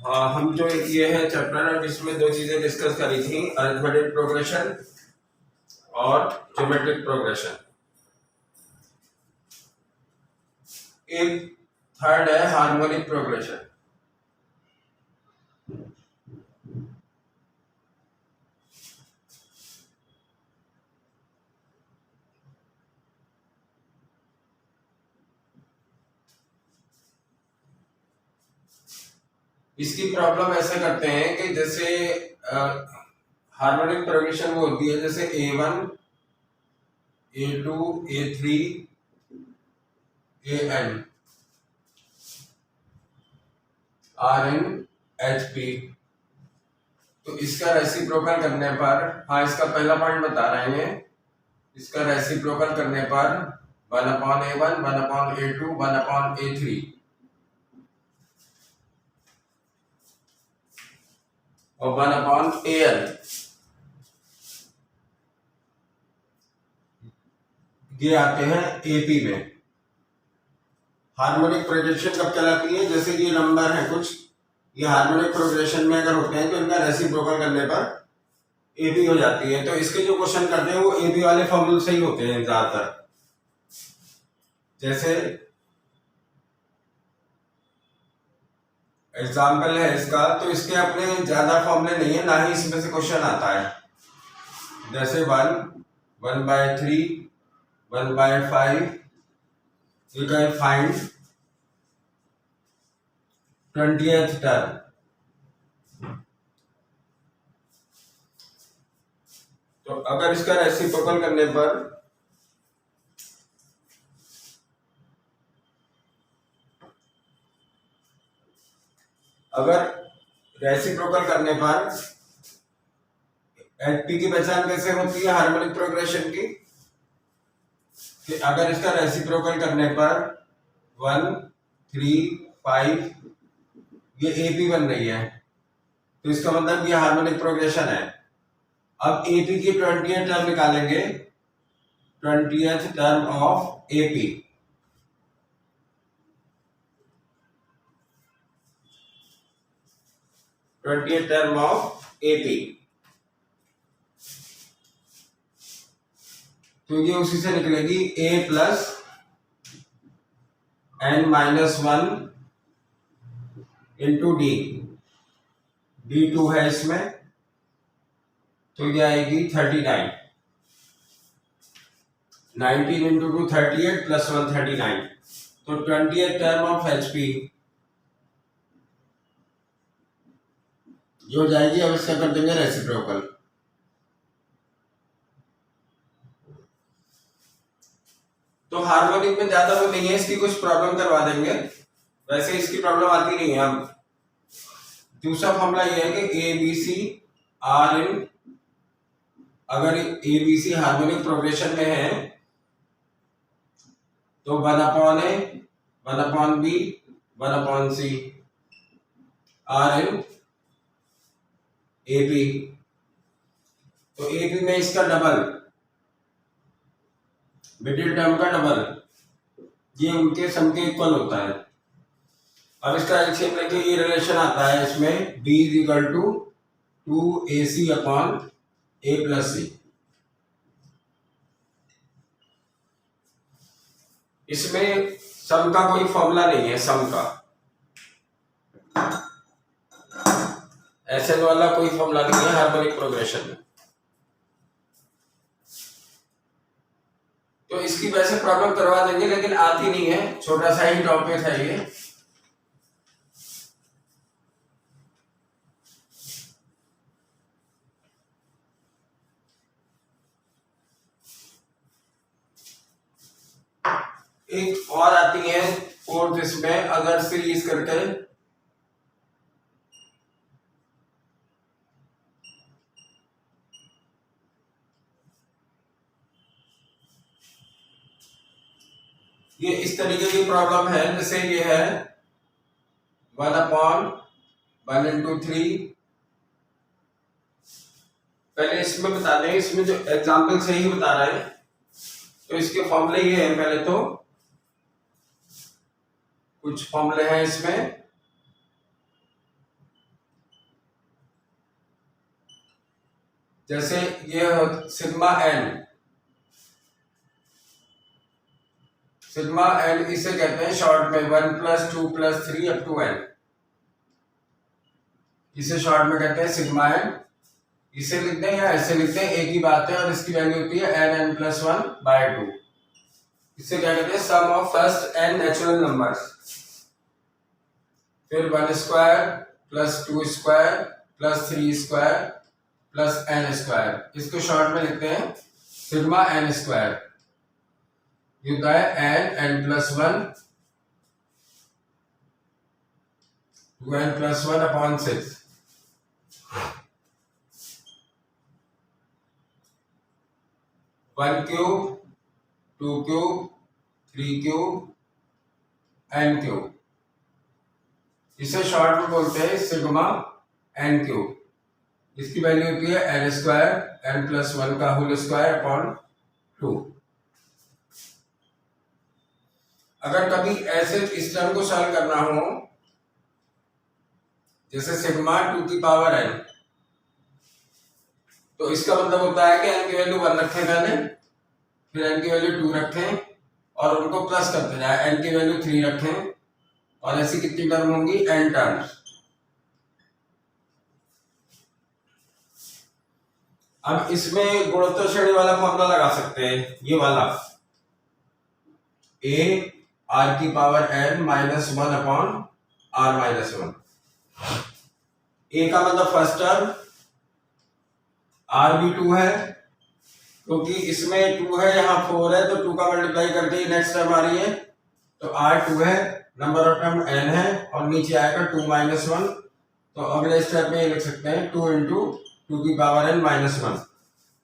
हाँ, हम जो ये है चैप्टर इसमें दो चीजें डिस्कस करी थी, अरिथमेटिक प्रोग्रेशन और ज्योमेट्रिक प्रोग्रेशन। एक थर्ड है हार्मोनिक प्रोग्रेशन। इसकी प्रॉब्लम ऐसे करते हैं कि जैसे हार्मोनिक प्रोग्रेशन वो होती है जैसे A1 A2 A3 AN RN HP। तो इसका रेसिप्रोकल करने पर, हाँ इसका पहला पॉइंट बता रहे हैं, इसका रेसिप्रोकल करने पर 1/A1 1/A2 1/A3 और 1/AN ये आते हैं AP में। हार्मोनिक प्रोग्रेशन कब कहलाती है? जैसे ये नंबर है कुछ, ये हार्मोनिक प्रोग्रेशन में अगर होते हैं तो इनका रेसिप्रोकल करने पर AB हो जाती है। तो इसके जो क्वेश्चन करते हैं वो AB वाले फॉर्मूले से ही होते हैं ज्यादातर। जैसे एग्जाम्पल है इसका, तो इसके अपने ज्यादा फॉर्मूले नहीं है, ना ही इसमें से क्वेश्चन आता है। जैसे 1/3 1/5 you can find 20th term। तो अगर इसका रेसिप्रोकल करने पर HP की पहचान कैसे होती है हार्मोनिक प्रोग्रेशन की? कि अगर इसका रेसिप्रोकल करने पर 1 3 5 ये AP बन रही है, तो इसका मतलब ये हार्मोनिक प्रोग्रेशन है। अब AP की 20th टर्म निकालेंगे, 20th term of AP। Twentieth term of AP, तो ये उसी से निकलेगी A plus N-1 into D। D2 है इसमें, तो ये आएगी 39। 19 इंटू 2 38 प्लस 1 39। तो 20th टर्म ऑफ HP जो जाएगी। अब इसका कर देंगे रेसिप्रोकल। तो हार्मोनिक में ज्यादा वो नहीं है, इसकी कुछ प्रॉब्लम करवा देंगे, वैसे इसकी प्रॉब्लम आती नहीं है। अब दूसरा फॉर्मूला ये है कि ABC RN, अगर ABC हार्मोनिक प्रोग्रेशन में है तो 1/A 1/B 1/C RN AP। तो AP में इसका डबल, मिडिल टर्म का डबल, ये उनके सम के इक्वल होता है। अब इसका एलसीएम लेके ये रिलेशन आता है इसमें B = 2AC/A + C। इसमें सम का कोई फॉर्मूला नहीं है, सम का SN वाला कोई फॉर्मूला नहीं है हार्मोनिक प्रोग्रेशन में। तो इसकी वैसे प्रॉब्लम करवा देंगे, लेकिन आती नहीं है, छोटा सा ही टॉपिक है ये। एक और आती है फोर्थ इसमें, अगर सीरीज करके ये इस तरीके की प्रॉब्लम है। जैसे ये है 1/1 इंटू 3। पहले इसमें बता दें, इसमें जो एग्जाम्पल से ही बता रहे हैं, तो इसके फॉर्मूले ये हैं। पहले तो कुछ फॉर्मूले हैं इसमें, जैसे ये सिग्मा एन, सिग्मा एन इसे कहते हैं शॉर्ट में 1+2+3 अप टू एन, इसे शॉर्ट में कहते हैं सिग्मा एन। इसे लिखते हैं या ऐसे लिखते हैं एक ही बात है, और इसकी वैल्यू होती है n(n+1/2). इसे क्या कहते हैं, sum of first n natural numbers, फिर 1² + 2² + 3² + n², इसको शॉर्ट में लिखते हैं सिग्मा n²। ये होता है n(n+1) 2n+1/6। 1³ 2³ 3³ n³, इसे शॉर्ट में बोलते हैं सिग्मा n³। इसकी वैल्यू होती है n²n+1² 2। अगर कभी ऐसे इस टर्म को सॉल्व करना हो, जैसे सिग्मा 2n, तो इसका मतलब होता है कि n की वैल्यू 1 रखें पहले, फिर n की वैल्यू 2 रखें और उनको प्लस करते जाए, n की वैल्यू 3 रखें, और ऐसी कितनी टर्म होंगी, n टर्म्स। अब इसमें गुणोत्तर श्रेणी वाला फॉर्मूला लगा सकते हैं, ये वाला a(r⁻n -1/r-1). a का मतलब फर्स्ट टर्म, r भी 2 है, क्योंकि इसमें 2 है, यहाँ 4 है, तो 2 का मल्टीप्लाई करके ही नेक्स्ट टर्म आ रही है, तो r 2 है, नंबर ऑफ टर्म n है, और नीचे आएगा 2 - 1, तो अगले स्टेप में ये लिख सकते हैं 2 × 2n -1।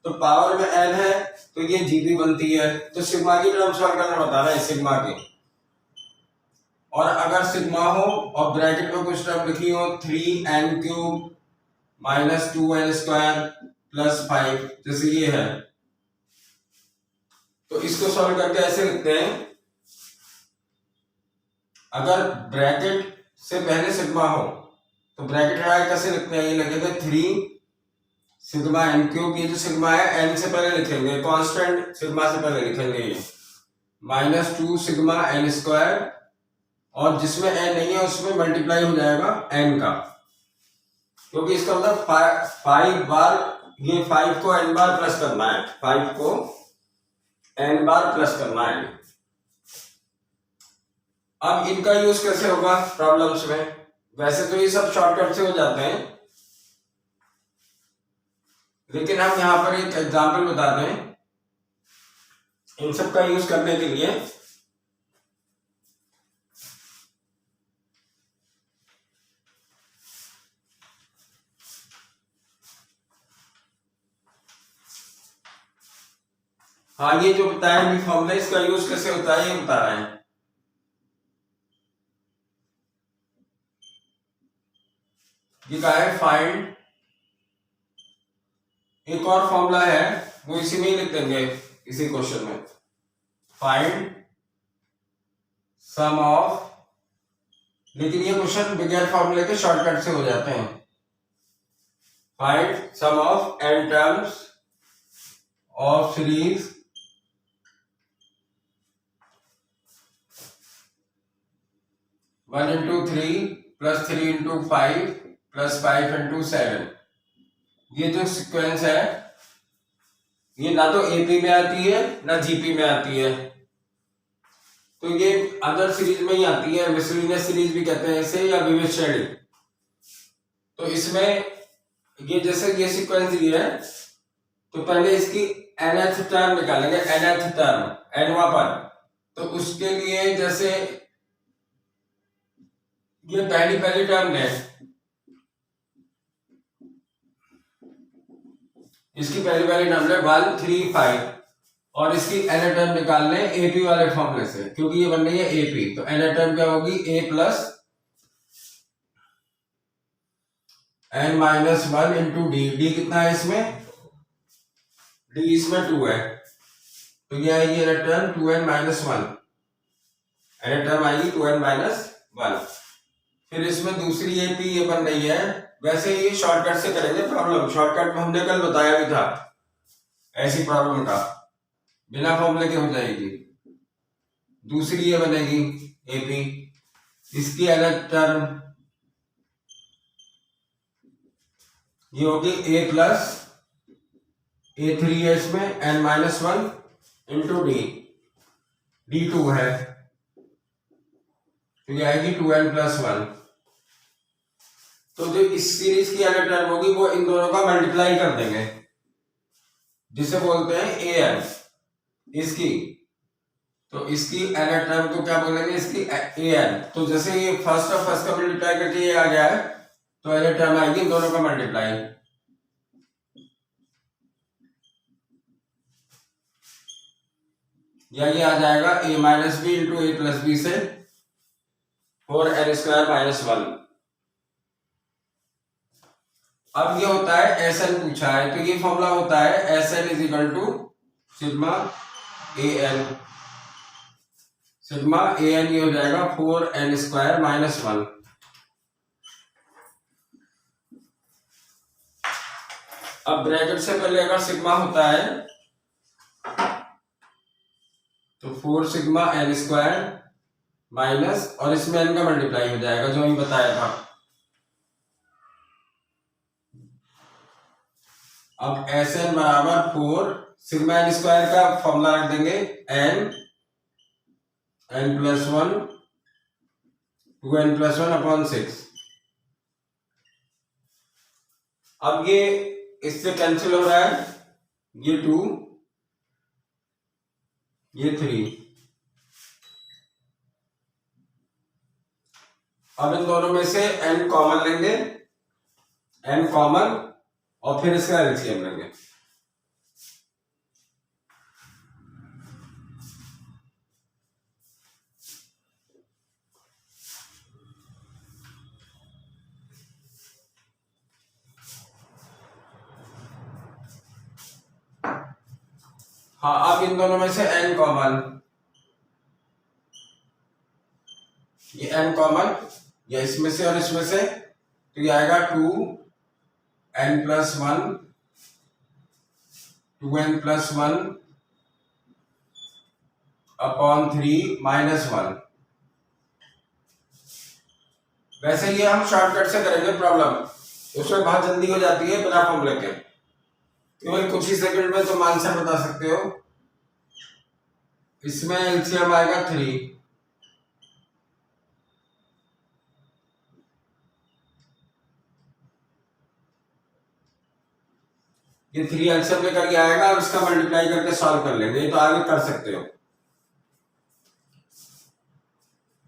तो पावर में n है तो ये जीपी बनती है, तो सिग्मा की टर्म सॉल्व करना बता रहा है, सिग्मा की। और अगर सिग्मा हो और ब्रैकेट में कुछ टर्म लिखी हो 3n³ -2n² + 5, जैसे ये है, तो इसको सॉल्व करके ऐसे लिखते हैं, अगर ब्रैकेट से पहले सिग्मा हो तो ब्रैकेट हटा कैसे लिखते हैं, ये लगेगा 3 सिग्मा n³, ये जो सिग्मा है n से पहले लिखेंगे, कांस्टेंट सिग्मा से पहले लिखेंगे, ये -2 सिग्मा n², और जिसमें n नहीं है उसमें मल्टीप्लाई हो जाएगा n का, क्योंकि इसका मतलब 5 बार, ये 5 को n बार प्लस करना है, 5 को n बार प्लस करना है। अब इनका यूज कैसे होगा प्रॉब्लम्स में, वैसे तो ये सब शॉर्टकट से हो जाते हैं, लेकिन हम यहां पर एक एग्जांपल बता दें इन सब का यूज करने के लिए। हाँ, ये जो बताया भी फॉर्मूला, इसका यूज कैसे होता है ये बता रहे हैं। ये क्या है, फाइंड, एक और फॉर्मूला है वो इसी में ही लिख देंगे, इसी क्वेश्चन में, फाइंड सम ऑफ, लेकिन ये क्वेश्चन बगैर फॉर्मूले के शॉर्टकट से हो जाते हैं। Find sum of n terms of series 1 × 3 + 3 × 5 + 5 × 7। ये जो सीक्वेंस है ये ना तो एपी में आती है ना जीपी में आती है, तो ये अदर सीरीज में ही आती है, मिसलिनियस सीरीज भी कहते हैं इसे, या विविध श्रेणी। तो इसमें ये जैसे ये सीक्वेंस दी है, तो पहले इसकी nth टर्म निकालेंगे, nth टर्म nवां पर, तो उसके लिए जैसे ये पहली टर्म है, इसकी पहली टर्म है 1 3 5, और इसकी n टर्म निकाल लें एपी वाले फॉर्मूले से, क्योंकि ये बन रही है एपी, तो n टर्म क्या होगी, a + n - 1 × d। d कितना है इसमें, d इसमें 2 है, तो ये आएगी n term 2n - 1, n term आएगी 2n - 1। फिर इसमें दूसरी एपी ये बन रही है। वैसे ये शॉर्टकट से करेंगे प्रॉब्लम, शॉर्टकट में हमने कल बताया भी था ऐसी प्रॉब्लम का, बिना फॉर्मूले के हो जाएगी। दूसरी ये बनेगी एपी, इसकी अलग टर्म ये होगी ए प्लस A3 है इसमें n-1 इंटू डी, D2 है तो ये आएगी 2n+1। तो जो इस सीरीज की अलग टर्म होगी वो इन दोनों का मल्टीप्लाई कर देंगे, जिसे बोलते हैं an। इसकी तो इसकी अलग टर्म को क्या बोलेंगे, इसकी an। तो जैसे ये फर्स्ट और फर्स्ट का मल्टीप्लाई करके ये आ गया है तो अलग टर्म आएगी इन दोनों का मल्टीप्लाई। या ये आ जाएगा a-b इंटू a+b से 4n² - 1। अब ये होता है Sn पूछा है तो ये फॉर्मूला होता है Sn = sigma an। Sigma an ये हो जाएगा 4n² - 1। अब ब्रैकेट से पहले अगर सिग्मा होता है तो 4 सिग्मा n² माइनस और इसमें n का मल्टीप्लाई हो जाएगा जो अभी बताया था। अब Sn बराबर 4 सिग्मा n² का फॉर्मूला रख देंगे n+1 2n+1/6। अब ये इससे कैंसिल हो रहा है, ये 2 ये 3। अब इन दोनों में से n कॉमन लेंगे, n कॉमन और फिर इसका एलसीएम लेंगे। हाँ अब इन दोनों में से n कॉमन, ये n कॉमन या इसमें से और इसमें से तो ये आएगा 2n+1 2n+1/3 -1। वैसे ये हम शॉर्टकट से करेंगे प्रॉब्लम, उसमें बहुत जल्दी हो जाती है बिना फॉर्मूले के, केवल कुछ ही सेकंड में तुम आंसर बता सकते हो। इसमें एलसीएम आएगा 3। ये 3 एलसीएम लेकर के आएगा और उसका मल्टीप्लाई करके सॉल्व कर लेंगे, तो आगे कर सकते हो।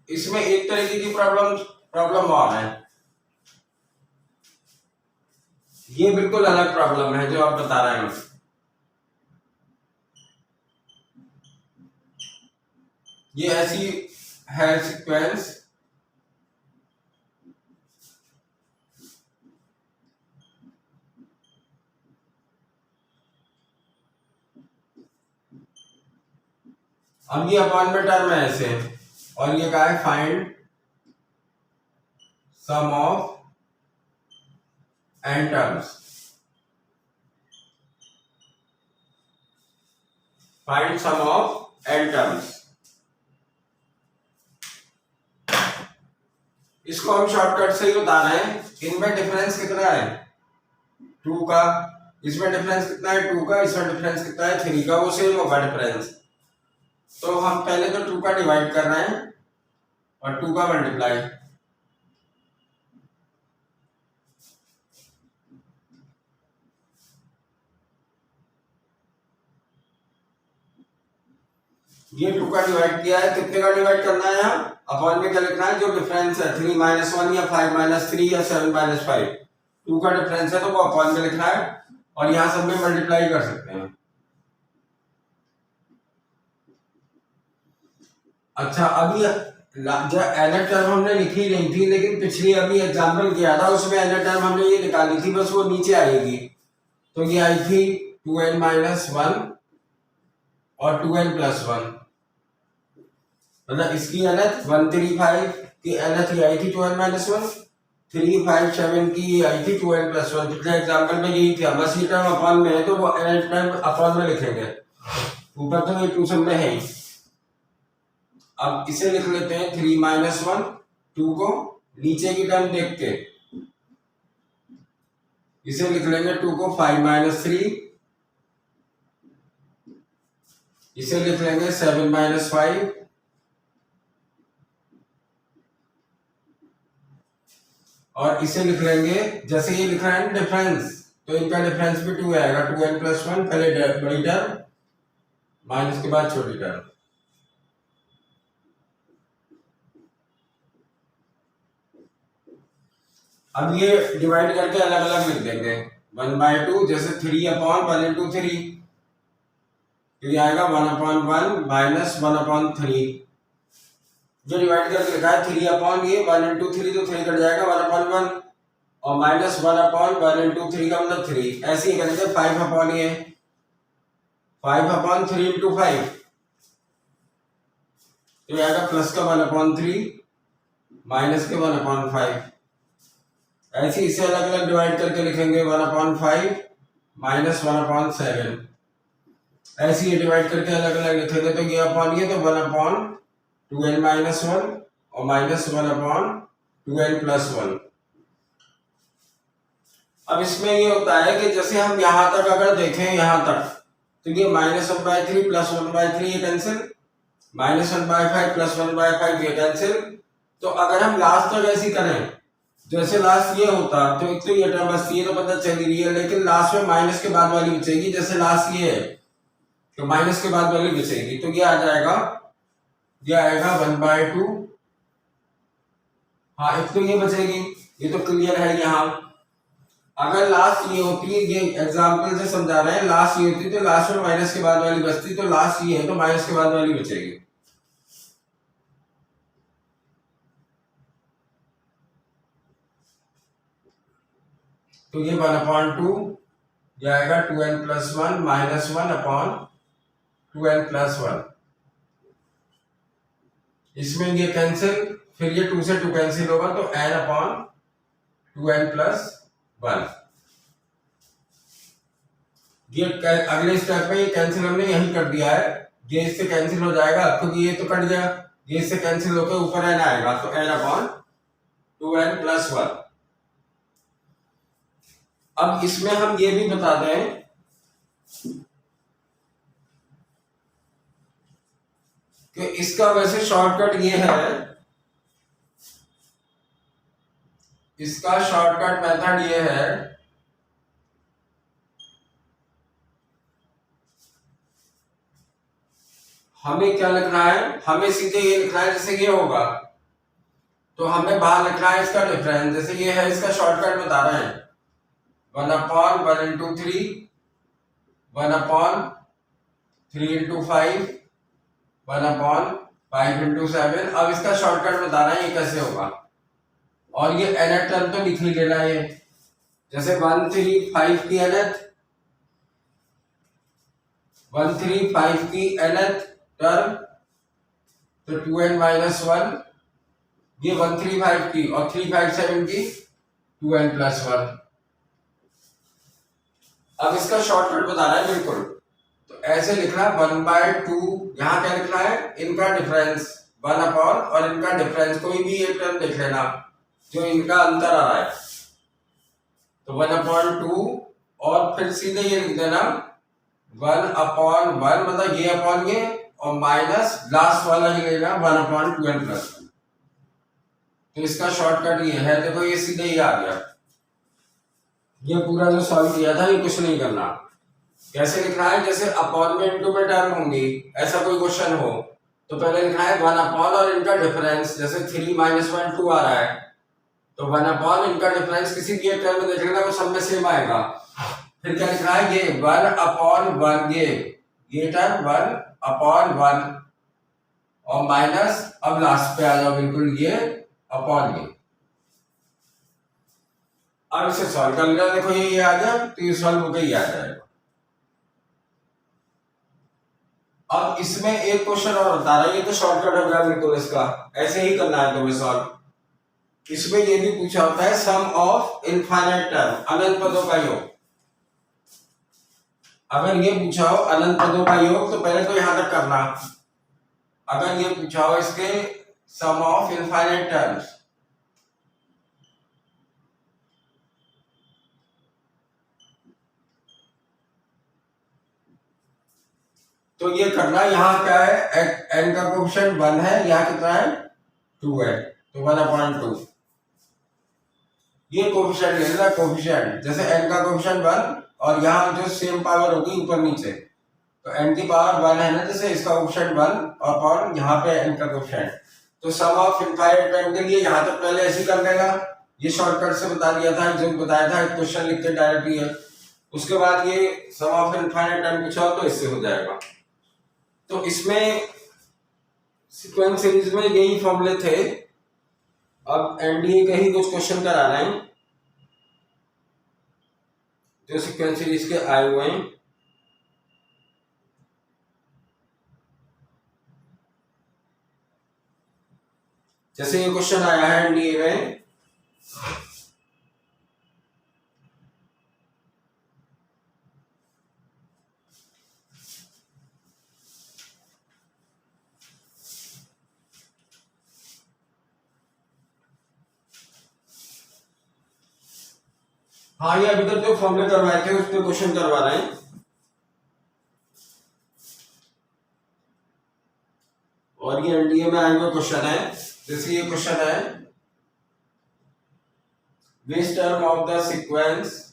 इसमें एक तरीके की प्रॉब्लम और है, ये बिल्कुल अलग प्रॉब्लम है जो आप बता रहे हैं। ये ऐसी है सीक्वेंस, अब ये अपॉन में टर्म है ऐसे, और ये क्या है, find sum of n terms. Find sum of n terms, इसको हम शॉर्टकट से ही बता रहे हैं। इनमें डिफरेंस कितना है 2 का, इसमें डिफरेंस कितना है 2 का, इसमें डिफरेंस कितना है 3 का, वो सेम होगा डिफरेंस। तो हम पहले तो 2 का डिवाइड कर रहे हैं और 2 का मल्टीप्लाई। ये 2 का डिवाइड किया है, कितने का डिवाइड करना है यहाँ, अपॉन में क्या लिखना है, जो डिफरेंस है 3 - 1 या 5 - 3 या 7 - 5, 2 का डिफरेंस है तो वो अपॉन में लिखना है और यहाँ सब में मल्टीप्लाई कर सकते हैं। अच्छा अभी जो एनर टर्म हमने लिखी नहीं थी, लेकिन पिछली अभी एग्जाम्पल किया था उसमें एनर टर्म हमने ये निकाली थी, बस वो नीचे आएगी। तो ये आई थी 2n-1 और 2n+1, मतलब इसकी अलग 135 कि NH की आई थी 2n-1, 3, 5, 7 की आई थी 2n+1। पिछले एग्जाम्पल में यही था, बस ये टर्म अपॉन में है तो वो NH टर्म अपॉन में लिखेंगे, ऊपर तो ये 2 सब में है ही। अब इसे लिख लेते हैं 3-1, 2 को नीचे की टर्म देख के इसे लिख लेंगे 2 को 5-3, इसे लिख लेंगे 7-5, और इसे लिख लेंगे, जैसे ये लिख रहा है डिफरेंस, तो इनका डिफरेंस भी 2 आएगा, 2n+1, पहले बड़ी टर्म माइनस के बाद छोटी टर्म। अब ये डिवाइड करके अलग अलग लिख देंगे, 1/2, जैसे 3/1 × 3, तो ये आएगा 1/1 माइनस 1/3। जो डिवाइड करके लिखा है 3/1 × 3, तो 3 कट जाएगा 1/1, और माइनस 1/1 × 3 का मतलब 3। ऐसे ही करेंगे 5/5 × 5, तो आएगा प्लस का 1/3 माइनस के 1/5। ऐसे इसे अलग अलग डिवाइड करके लिखेंगे 1/5 माइनस 1/7। ऐसे ही डिवाइड करके अलग अलग लिखेंगे तो ये अपॉन ये, तो 1/2n-1 और माइनस 1/2n+1। अब इसमें ये होता है कि जैसे हम यहां तक अगर देखें, यहां तक, तो ये -1/3 प्लस 1/3 ये कैंसिल, -1/5 प्लस 1/5 ये कैंसिल। तो अगर हम लास्ट तक ऐसी करें, जैसे लास्ट ये होता, तो एक तो ये टर्म बस ये तो पता चल रही है, लेकिन लास्ट में माइनस के बाद वाली बचेगी। जैसे लास्ट ये है तो माइनस के बाद वाली बचेगी, तो ये आ जाएगा, ये आएगा 1/2। हाँ, एक तो ये बचेगी, ये तो क्लियर है। यहाँ अगर लास्ट ये होती है, ये एग्जांपल से समझा रहे हैं, लास्ट ये होती तो लास्ट में माइनस के बाद वाली बचती, तो लास्ट ये है तो माइनस के बाद वाली बचेगी। तो ये 1/2 जाएगा 2n+1 माइनस 1/2n+1। इसमें ये कैंसिल, फिर ये 2 से 2 कैंसिल होगा, तो n/2n+1। ये अगले स्टेप में ये कैंसिल हमने यही कर दिया है, ये इससे कैंसिल हो जाएगा क्योंकि ये तो कट गया, ये इससे कैंसिल होकर ऊपर n आएगा, तो n/2n+1। अब इसमें हम ये भी बता दें कि इसका वैसे शॉर्टकट ये है, इसका शॉर्टकट मेथड ये है, हमें क्या लिखना है, हमें सीधे ये लिखना है, जैसे ये होगा तो हमें बाहर लिखना है इसका डिफरेंस। जैसे ये है, इसका शॉर्टकट बता रहे हैं, 1/1 × 3, 1/3 × 5, 1/5 × 7। अब इसका शॉर्टकट बता रहे हैं ये कैसे होगा, और ये nth टर्म तो लिख ही लेना है। जैसे 1, 3, 5 की nth, 1, 3, 5 की nth टर्म, तो 2n-1, ये 1, 3, 5 की, और 3, 5, 7 की 2n+1। अब इसका शॉर्टकट बता रहा है बिल्कुल, तो ऐसे लिखना 1/2, यहां क्या लिखना है, इनका डिफरेंस 1/, और इनका डिफरेंस कोई भी एक टर्म देख लेना जो इनका अंतर आ रहा है, तो 1/2, और फिर सीधे ये लिख देना 1/1, मतलब ये अपॉन ये, और माइनस लास्ट वाला ये लेना 1/2n+1। तो इसका शॉर्टकट ये है, देखो ये सीधे ही आ गया। ये पूरा जो सॉल्व किया था ये कुछ नहीं करना। कैसे लिखना है, जैसे अपॉन में इनटू में टर्म होंगी, ऐसा कोई क्वेश्चन हो तो पहले लिखना है 1/, और इनका डिफरेंस, जैसे 3 - 1 2 आ रहा है, तो 1/, इनका डिफरेंस किसी भी एक टर्म में देख लेना, वो सब में सेम आएगा। फिर क्या लिखना है, ये 1/1, ये टर्म 1/1, और माइनस, अब लास्ट पे आ जाओ बिल्कुल, ये अपॉन ये। अब इसे सॉल्व कर लिया, देखो ये आ गया, तो ये सॉल्व होकर ही आ जाएगा। अब इसमें एक क्वेश्चन और बता रहा है, ये तो शॉर्टकट हो गया बिल्कुल, इसका ऐसे ही करना है तुम्हें सॉल्व। इसमें ये भी पूछा होता है सम ऑफ इनफाइनाइट टर्म, अनंत पदों का योग। अगर ये पूछा हो अनंत पदों का योग तो पहले तो यहां तक करना। अगर ये पूछा हो इसके सम ऑफ इनफाइनाइट टर्म्स, तो ये करना। यहाँ क्या है, एन का कोएफिशिएंट 1 है, यहाँ कितना है 2 है, तो 1/2। ये कोएफिशिएंट ले लेना, कोएफिशिएंट जैसे एन का कोएफिशिएंट 1 और यहाँ जो सेम पावर होगी ऊपर नीचे, तो एन की पावर 1 है ना, जैसे इसका कोएफिशिएंट 1 और पावर यहाँ पे एन का कोएफिशिएंट। तो सम ऑफ इनफाइनाइट टर्म के लिए यहाँ तक पहले ऐसे ही कर देगा, ये शॉर्टकट से बता दिया था, जो बताया था क्वेश्चन लिख के डायरेक्ट ही है। उसके बाद ये सम ऑफ इनफाइनाइट टर्म पूछा तो इससे हो जाएगा। तो इसमें सीक्वेंस सीरीज में यही फॉर्मूले थे। अब एनडीए के ही कुछ क्वेश्चन करा रहे हैं जो सीक्वेंस सीरीज के आए हुए हैं। जैसे ये क्वेश्चन आया है एनडीए में, हाँ ये अभी तक जो फॉर्मूले करवाए थे उस पर क्वेश्चन करवा रहे हैं। और ये एनडीए में आए हुए क्वेश्चन है। जैसे ये क्वेश्चन है, which term of the sequence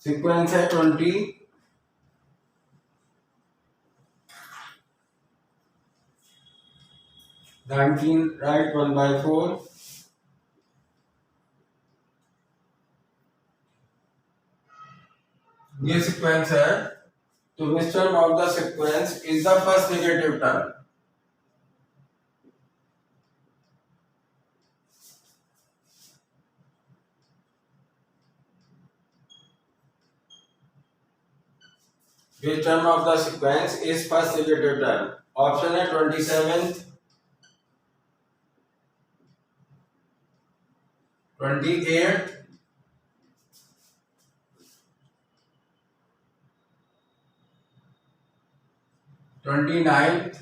sequence है 20, 19 राइट 1/4, ये सीक्वेंस है। तो which term of the sequence is the first negative term. Which term of the sequence is first negative term? Option है 27th, 28th, 29th,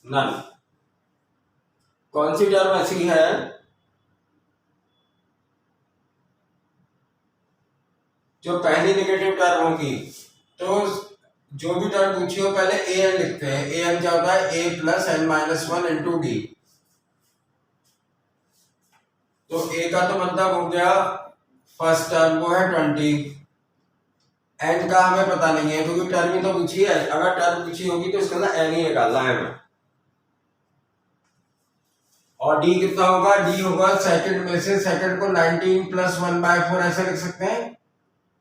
नन। कौन सी term ऐसी है जो पहली नेगेटिव टर्म होगी? तो जो भी टर्म पूछी हो पहले ए एन लिखते हैं। ए एन क्या होता है, A plus N minus 1 into D. तो ए का तो मतलब हो गया फर्स्ट टर्म, वो है 20। एन का हमें पता नहीं है क्योंकि टर्म ही तो पूछी है। अगर टर्म पूछी होगी तो इसका ना एन ही निकालना है हमें। और डी कितना होगा, डी होगा सेकंड में से, सेकंड को 19 प्लस 1/4 ऐसे लिख सकते हैं।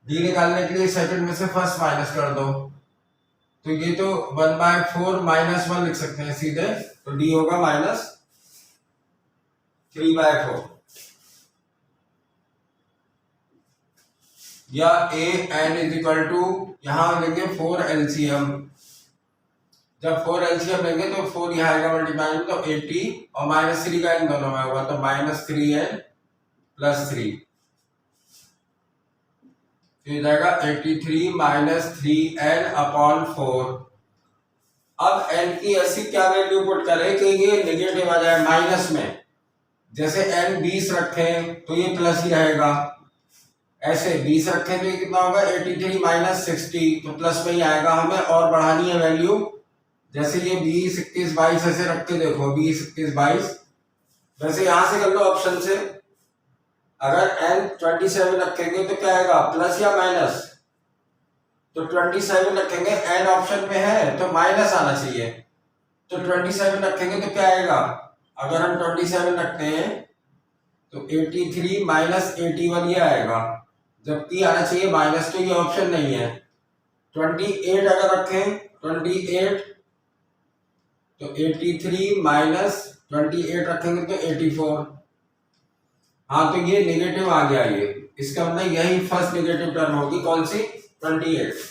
डी निकालने के लिए सेकंड में से फर्स्ट माइनस कर दो, तो ये तो 1/4 माइनस 1 लिख सकते हैं सीधे। तो डी होगा -3/4। या A N is equal to, यहां लेंगे 4 एलसीएम। जब 4 एलसीएम लेंगे तो 4 यहाँ आएगा मल्टीप्लाई में, तो 80 और -3 का इन दोनों में होगा, तो -3n + 3 हो जाएगा 83 - 3n/4। अब n की ऐसी क्या वैल्यू पुट करें कि ये नेगेटिव आ जाए माइनस में। जैसे n 20 रखें तो ये प्लस ही रहेगा, ऐसे 20 रखें तो ये कितना होगा 83 - 60, तो प्लस में ही आएगा। हमें और बढ़ानी है वैल्यू, जैसे ये 20, 21, 22 ऐसे रख के देखो, 20, 21, 22। वैसे यहां से कर लो ऑप्शन से। अगर n 27 रखेंगे तो क्या आएगा, प्लस या माइनस? तो 27 रखेंगे, n ऑप्शन में है तो माइनस आना चाहिए। तो 27 रखेंगे तो क्या आएगा, अगर हम 27 रखते हैं तो 83 - 81 ये आएगा, जबकि आना चाहिए माइनस, तो ये ऑप्शन नहीं है। 28 अगर रखें 28 तो 83 - 28 रखेंगे तो 84। हाँ तो ये नेगेटिव आ गया, ये इसका मतलब यही फर्स्ट नेगेटिव टर्म होगी, कौन सी? 28।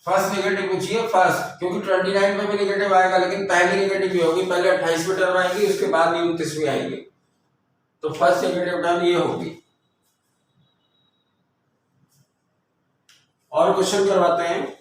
फर्स्ट नेगेटिव पूछिए फर्स्ट, क्योंकि 29 में भी नेगेटिव आएगा, लेकिन पहली नेगेटिव भी होगी, पहले 28 में टर्म आएगी, उसके बाद 29 में आएगी, तो फर्स्ट नेगेटिव टर्म ये होगी। और क्वेश्चन करवाते हैं।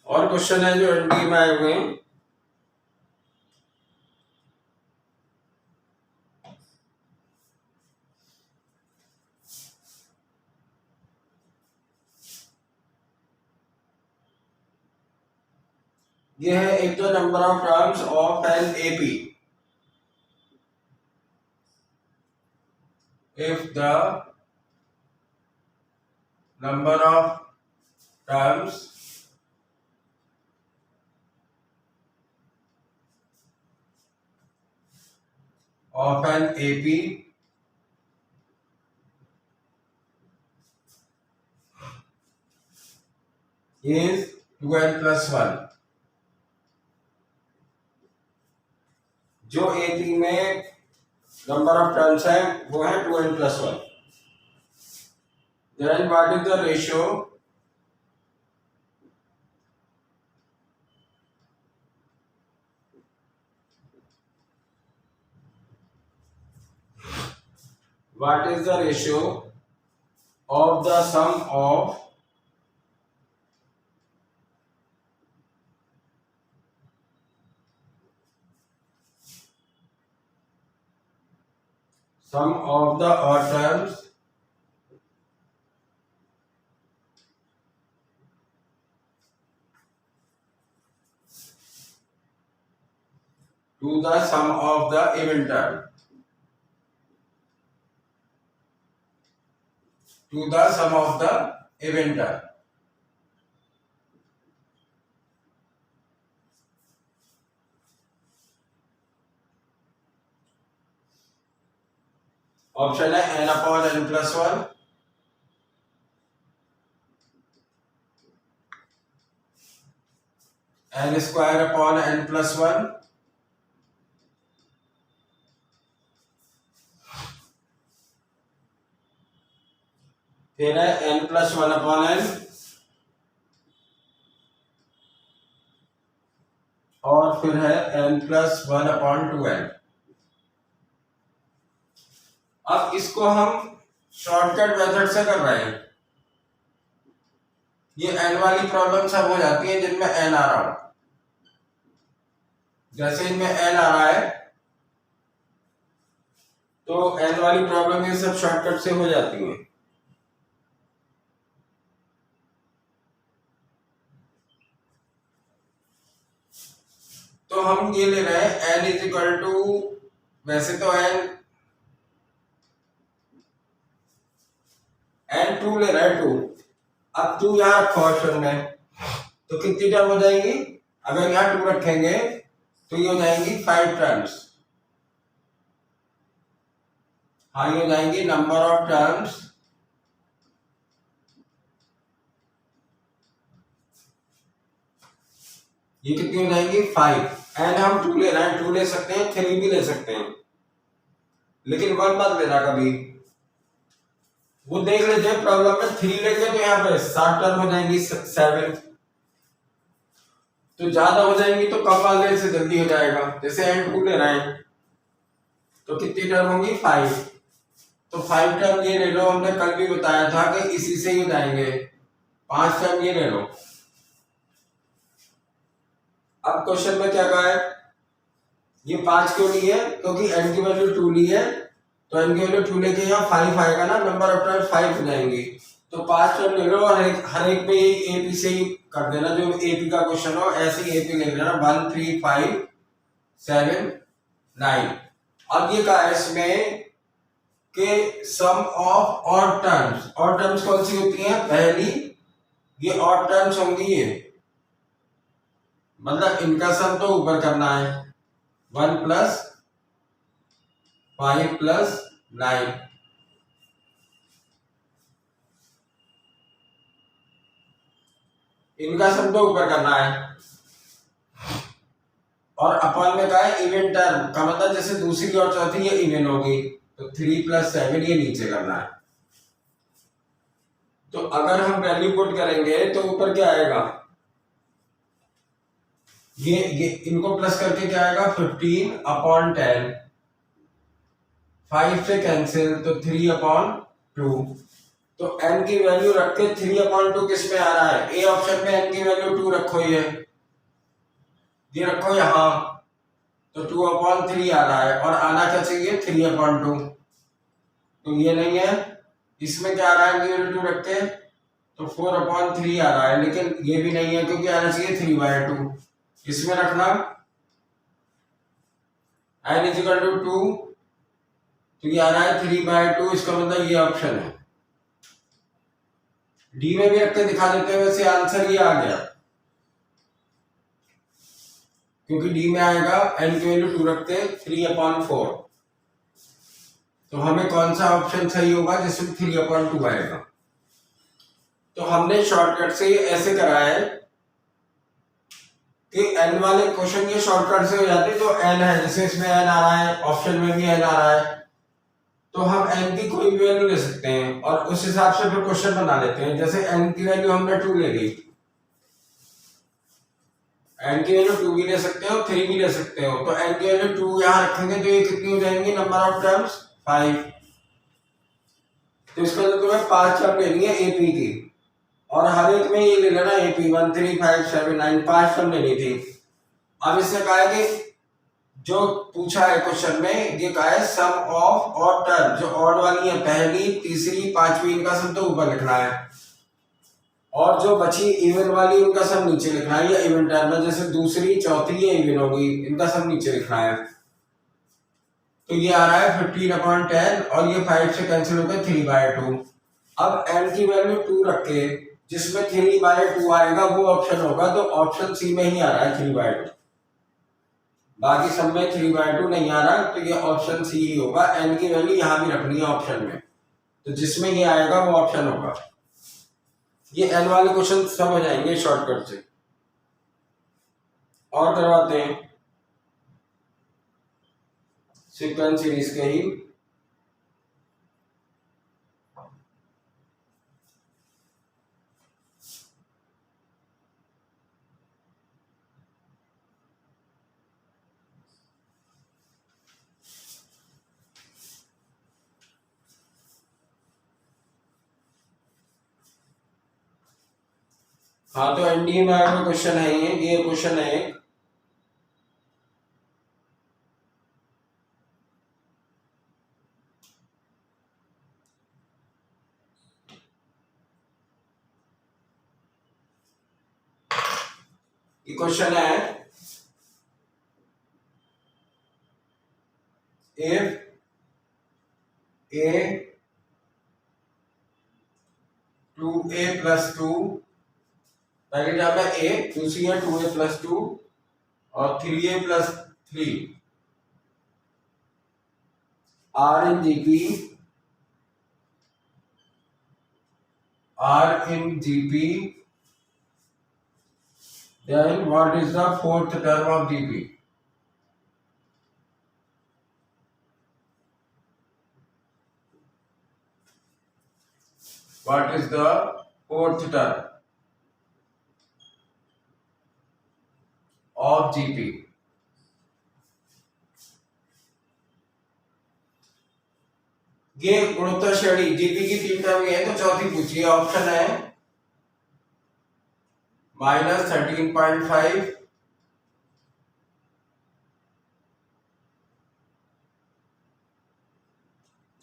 और क्वेश्चन है जो एनडीए में आए हुए हैं। ये है एक तो number of terms of an AP if the number of terms of an AP is 2n plus 1। जो AP में नंबर ऑफ टर्म्स है वो है 2n plus 1। Then what is the ratio of the sum of the odd terms to the sum of the even term, to the sum of the even term। Option है n upon n plus 1, n square upon n plus 1, फिर है n plus 1 upon n, और फिर है n plus 1 upon 2n। अब इसको हम shortcut method से कर रहे हैं। ये n वाली प्रॉब्लम सब हो जाती है जिनमें n आ रहा हो, जैसे इनमें n आ रहा है तो n वाली प्रॉब्लम ये सब शॉर्टकट से हो जाती है। तो हम ये ले रहे हैं n इज इक्वल टू, वैसे तो n 2 ले रहा है 2। अब 2 यहाँ रखो ऑप्शन में, तो कितनी टर्म हो जाएगी? अगर यहाँ 2 रखेंगे तो ये हो जाएंगी 5 टर्म्स। हाँ ये हो जाएंगी नंबर ऑफ टर्म्स ये कितनी हो जाएंगी? 5। एन हम 2 ले रहे हैं, 2 ले सकते हैं, 3 भी ले सकते हैं, लेकिन 1 मत लेना कभी। वो देख लेते हैं प्रॉब्लम में 3 लेंगे तो यहाँ पे 7 टर्म हो जाएंगी, 7। तो ज्यादा हो जाएंगी तो कम वाले से जल्दी हो जाएगा। जैसे एन 2 ले रहे हैं तो कितनी टर्म होंगी? 5। तो 5 टर्म ये ले लो, हमने कल भी बताया था कि इसी से ही हो जाएंगे। 5 टर्म ये ले लो। अब क्वेश्चन में क्या कहा है? ये 5 क्यों ली है? क्योंकि n की वैल्यू 2 ली है, तो n की वैल्यू 2 लेके यहाँ 5 आएगा ना, नंबर ऑफ टर्म 5 हो जाएंगी। तो 5 टर्म ले लो और हर एक पे एपी से ही कर देना, जो एपी का क्वेश्चन हो ऐसे ही एपी ले लेना, 1 3 5 7 9। अब ये कहा है इसमें कि sum of odd terms. Odd terms कौन सी होती हैं? पहली ये ऑड टर्म्स होंगी, ये मतलब इनका सम तो ऊपर करना है 1 + 5 + 9, इनका सम तो ऊपर करना है। और अपॉन में का है इवन टर्म का, मतलब जैसे दूसरी और चौथी ये इवन होगी तो 3 + 7 ये नीचे करना है। तो अगर हम वैल्यू पुट करेंगे तो ऊपर क्या आएगा, ये इनको प्लस करके क्या आएगा 15/10, 5 से कैंसिल तो 3/2। तो n की वैल्यू रख के 3/2 किस में आ रहा है, ए ऑप्शन में n की वैल्यू 2 रखो, ये रखो यहां, तो 2/3 आ रहा है और आना क्या चाहिए 3/2। तो ये नहीं है, इसमें क्या आ रहा है, ये 2 रख के तो 4/3 आ रहा है, लेकिन ये भी नहीं है क्योंकि आना चाहिए 3/2। इसमें रखना n = 2, तो ये आ रहा है 3/2, इसका मतलब ये ऑप्शन है। डी में भी रख के दिखा देते हैं, वैसे आंसर ये आ गया क्योंकि डी में आएगा n की वैल्यू 2 रखते 3/4। तो हमें कौन सा ऑप्शन सही होगा जिसमें 3/2 आएगा। तो हमने शॉर्टकट से ऐसे करा है कि n वाले क्वेश्चन ये शॉर्टकट से हो जाते, तो n है जैसे इसमें n आ रहा है, ऑप्शन में भी n आ रहा है, तो हम n की कोई भी वैल्यू ले सकते हैं और उस हिसाब से फिर क्वेश्चन बना लेते हैं। जैसे n की वैल्यू हमने 2 ले ली, n की वैल्यू 2 भी ले सकते हो 3 भी ले सकते हो, तो n की वैल्यू 2 यहाँ रखेंगे तो ये कितनी हो जाएंगी, नंबर ऑफ टर्म्स 5। तो इसका मतलब तुम्हें 5 टर्म लेनी है एपी की, और हर एक में ये ले लेना एपी 1 3 5 7 9, 5 टर्म लेनी थी। अब इसने कहा है कि जो पूछा है क्वेश्चन में, ये कहा है सम ऑफ ऑड टर्म, जो ऑड वाली है पहली तीसरी पांचवी, इनका सम तो ऊपर लिखना है, और जो बची इवन वाली उनका सम नीचे लिखना है। या इवन टर्म है जैसे दूसरी चौथी ये इवन होगी, इनका सम नीचे लिखना है। तो ये आ रहा है 15/10 और ये 5 से कैंसिल होकर 3/2। अब n की वैल्यू 2 रख के जिसमें 3/2 आएगा वो ऑप्शन होगा, तो ऑप्शन सी में ही आ रहा है 3/2, बाकी सब में 3/2 नहीं आ रहा, तो ये ऑप्शन सी ही होगा। n की वैल्यू यहां भी रखनी है ऑप्शन में, तो जिसमें ये आएगा वो ऑप्शन होगा। ये n वाले क्वेश्चन सब हो जाएंगे शॉर्टकट से। और करवाते हैं सीक्वेंस सीरीज के ही। हाँ, तो एनडीए में आगे क्वेश्चन है, ये क्वेश्चन है एक, ये क्वेश्चन है इफ a 2a + 2, पहली टर्म है a, दूसरी है 2a + 2 और 3a + 3 are in GP, then what is the fourth term of GP? What is the fourth term of GP? ये गुणोत्तर श्रेणी जीपी की 3 टर्म है, तो चौथी पूछिए। ऑप्शन है -13.5,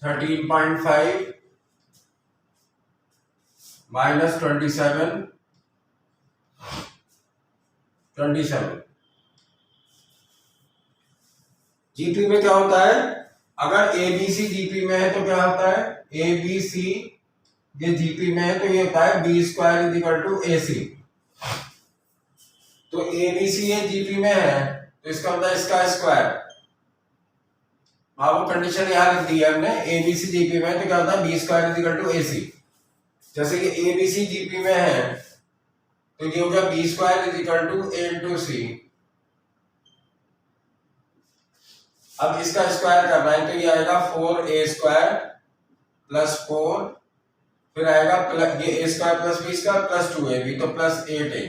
-13.5, -27, 27। जीपी में क्या होता है, अगर ए बी सी जीपी में है तो क्या होता है, ए बी सी ये जीपी में है तो ये होता है B² = AC। तो ए बी सी ये जीपी में है, तो इसका मतलब इसका स्क्वायर। हाँ वो कंडीशन यहाँ लिख दी है हमने, ए बी सी जीपी में, तो क्या होता है B square is equal to A C. जैसे कि ए बी सी जीपी में है तो ये हो गया B square is equal to A into C. अब इसका स्क्वायर करना है तो ये आएगा 4a स्क्वायर प्लस 4, फिर आएगा प्लस ये a square plus b square plus 2ab, तो प्लस 8a।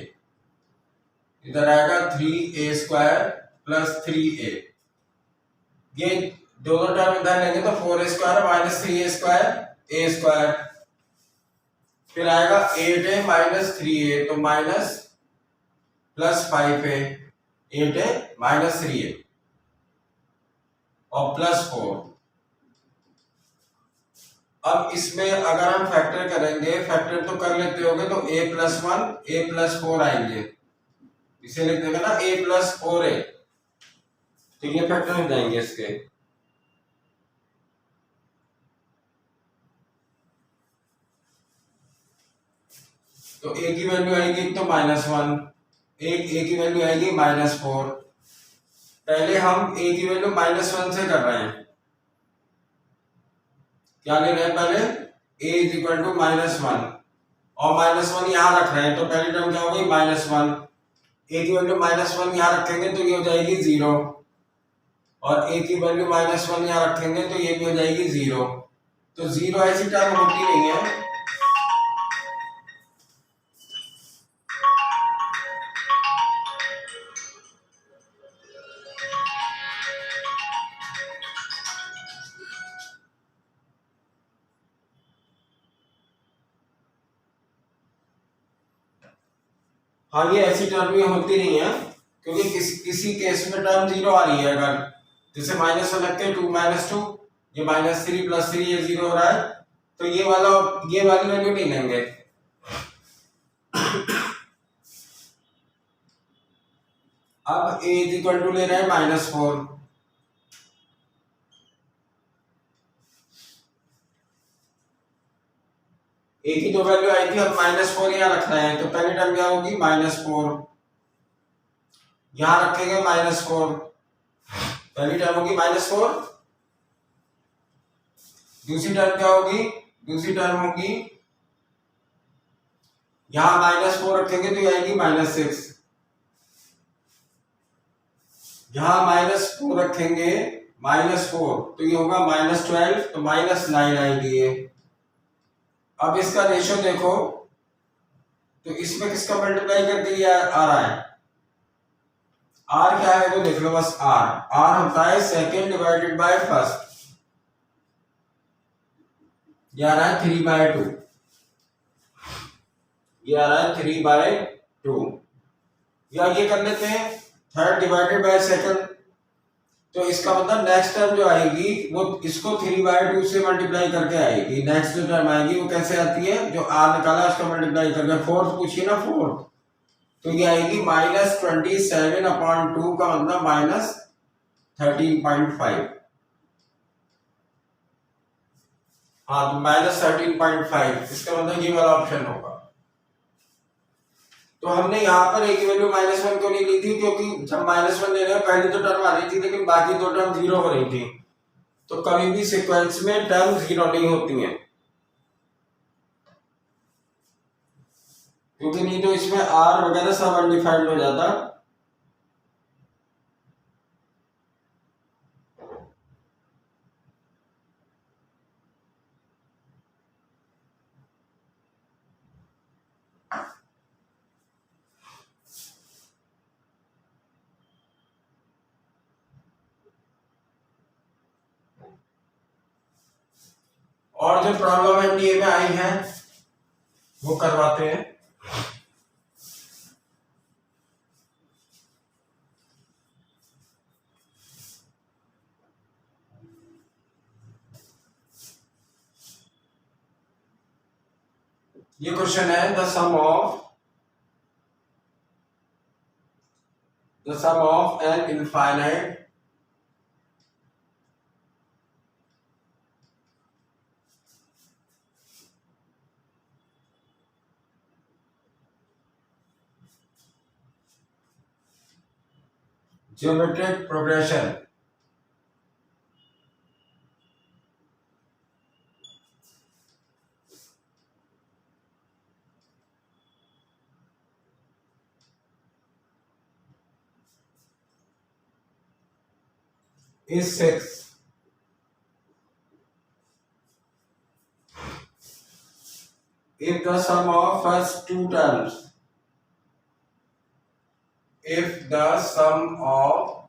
इधर आएगा 3a स्क्वायर प्लस 3a। ये दोनों टर्म इधर लेंगे तो 4a square minus 3a square a square, फिर आएगा 8a माइनस 3a, तो minus plus 5a, 8a minus 3a और प्लस 4। अब इसमें अगर हम फैक्टर करेंगे, फैक्टर तो कर लेते होंगे, तो a प्लस 1 a प्लस 4 आएंगे, इसे लिख देंगे ना a प्लस 4a, तो ये फैक्टर हो जाएंगे इसके। तो a की वैल्यू आएगी तो -1, a की वैल्यू आएगी -4। पहले हम a की वैल्यू -1 से कर रहे हैं, क्या ले रहे हैं पहले a इज इक्वल टू -1 और -1 यहां रख रहे हैं, तो पहली टर्म क्या होगी -1, a की वैल्यू -1 यहां रखेंगे तो ये हो जाएगी 0, और a की वैल्यू -1 यहां रखेंगे तो ये भी हो जाएगी 0। तो 0 ऐसी टर्म होती नहीं है। हाँ ये ऐसी टर्म भी होती नहीं है, क्योंकि किसी केस में टर्म 0 आ रही है, अगर जैसे -1 रख के 2 -2, ये -3 प्लस 3 ये 0 हो रहा है, तो ये वाली वैल्यू नहीं लेंगे। अब a इज इक्वल टू ले रहे हैं -4, a की जो वैल्यू आई थी अब -4 यहाँ रख रहे हैं, तो पहली टर्म क्या होगी -4, यहां रखेंगे -4, पहली टर्म होगी -4, दूसरी टर्म क्या होगी, दूसरी टर्म होगी यहां -4 रखेंगे तो ये आएगी -6, यहां -4 रखेंगे -4 तो ये होगा -12, तो -9 आएगी ये। अब इसका रेशियो देखो, तो इसमें किसका मल्टीप्लाई करके ये आ रहा है, r क्या है वो देख लो बस, r होता है सेकेंड डिवाइडेड बाय फर्स्ट, ये आ रहा है 3/2, ये आ रहा है 3/2, या ये कर लेते हैं थर्ड डिवाइडेड बाय सेकंड, तो इसका मतलब नेक्स्ट टर्म जो आएगी वो इसको 3/2 से मल्टीप्लाई करके आएगी। नेक्स्ट जो टर्म आएगी वो कैसे आती है, जो r निकाला उसका मल्टीप्लाई करके, फोर्थ पूछिए ना फोर्थ, तो ये आएगी -27/2 का मतलब -13.5। हाँ तो -13.5, इसका मतलब ये वाला ऑप्शन होगा। तो हमने यहाँ पर a की वैल्यू -1 क्यों नहीं ली थी, क्योंकि जब -1 ले रहे हैं पहली तो टर्म आ रही थी लेकिन बाकी दो टर्म 0 हो रही थी, तो कभी भी सीक्वेंस में टर्म 0 नहीं होती हैं, क्योंकि नहीं तो इसमें r वगैरह सब अनडिफाइंड हो जाता। और जो प्रॉब्लम एनडीए में आई है वो करवाते हैं। ये क्वेश्चन है the sum of an infinite geometric progression is 6. If the sum of first two terms, if the sum of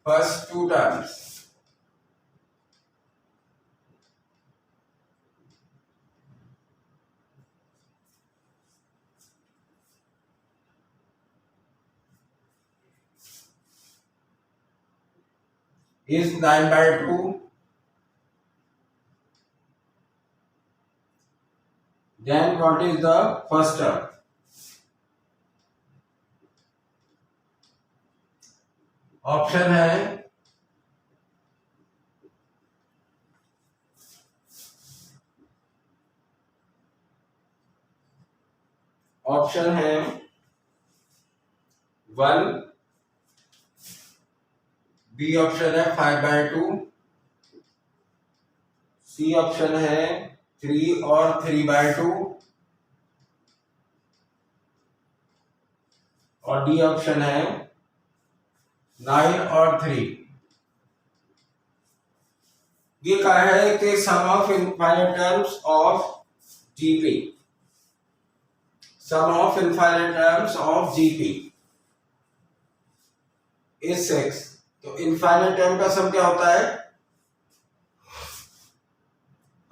first two terms is 9/2, then what is the first term? Option है one, B option है 5/2, C option है 3 और 3/2 और D option है 9 और 3। ये कहा है कि sum of infinite terms of GP, sum of infinite terms of GP is 6। तो इनफाइनाइट टर्म का सम क्या होता है?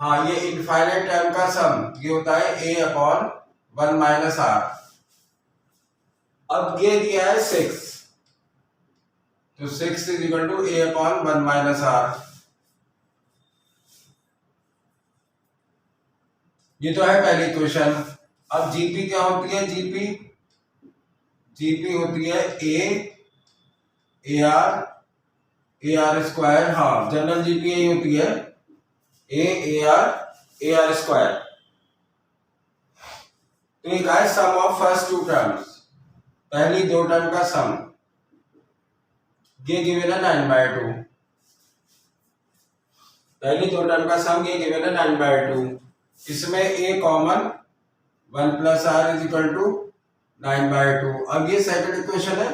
हाँ, ये इनफाइनाइट टर्म का सम ये होता है a अपॉन 1 माइनस r। अब ये दिया है 6, तो 6 is equal to a upon 1 minus r। ये तो है पहली क्वेश्चन। अब जीपी क्या होती है? जीपी होती है ए आर स्क्वायर। हाँ, जनरल जीपी यही होती है ए आर स्क्वायर। तो ये है सम ऑफ फर्स्ट टू टर्म्स, पहली दो टर्म का सम। ये गिवन है 9/2, पहली दो टर्म का सम ये गिवन है 9/2। इसमें a common 1 plus r is equal to 9/2। अब ये सेकंड इक्वेशन है।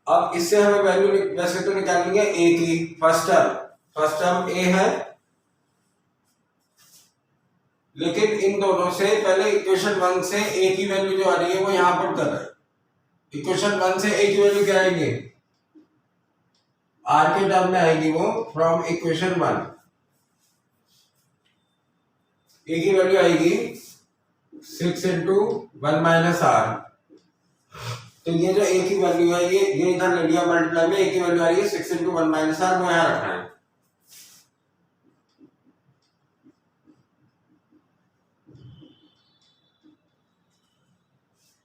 अब इससे हमें वैल्यू वैसे तो निकालनी है a की। फर्स्ट टर्म a है, लेकिन इन दोनों से पहले इक्वेशन 1 से a की वैल्यू जो आ रही है वो यहां पर कर रहा है। इक्वेशन 1 से a की वैल्यू क्या आएगी? r के टर्म में आएगी वो फ्रॉम इक्वेशन 1। a की वैल्यू आएगी 6 इंटू 1 माइनस r। तो ये जो a की वैल्यू है ये इधर ले लिया मल्टीप्लाई में, a की वैल्यू आ रही है 6 इंटू 1 माइनस r, वो यहां रखना है।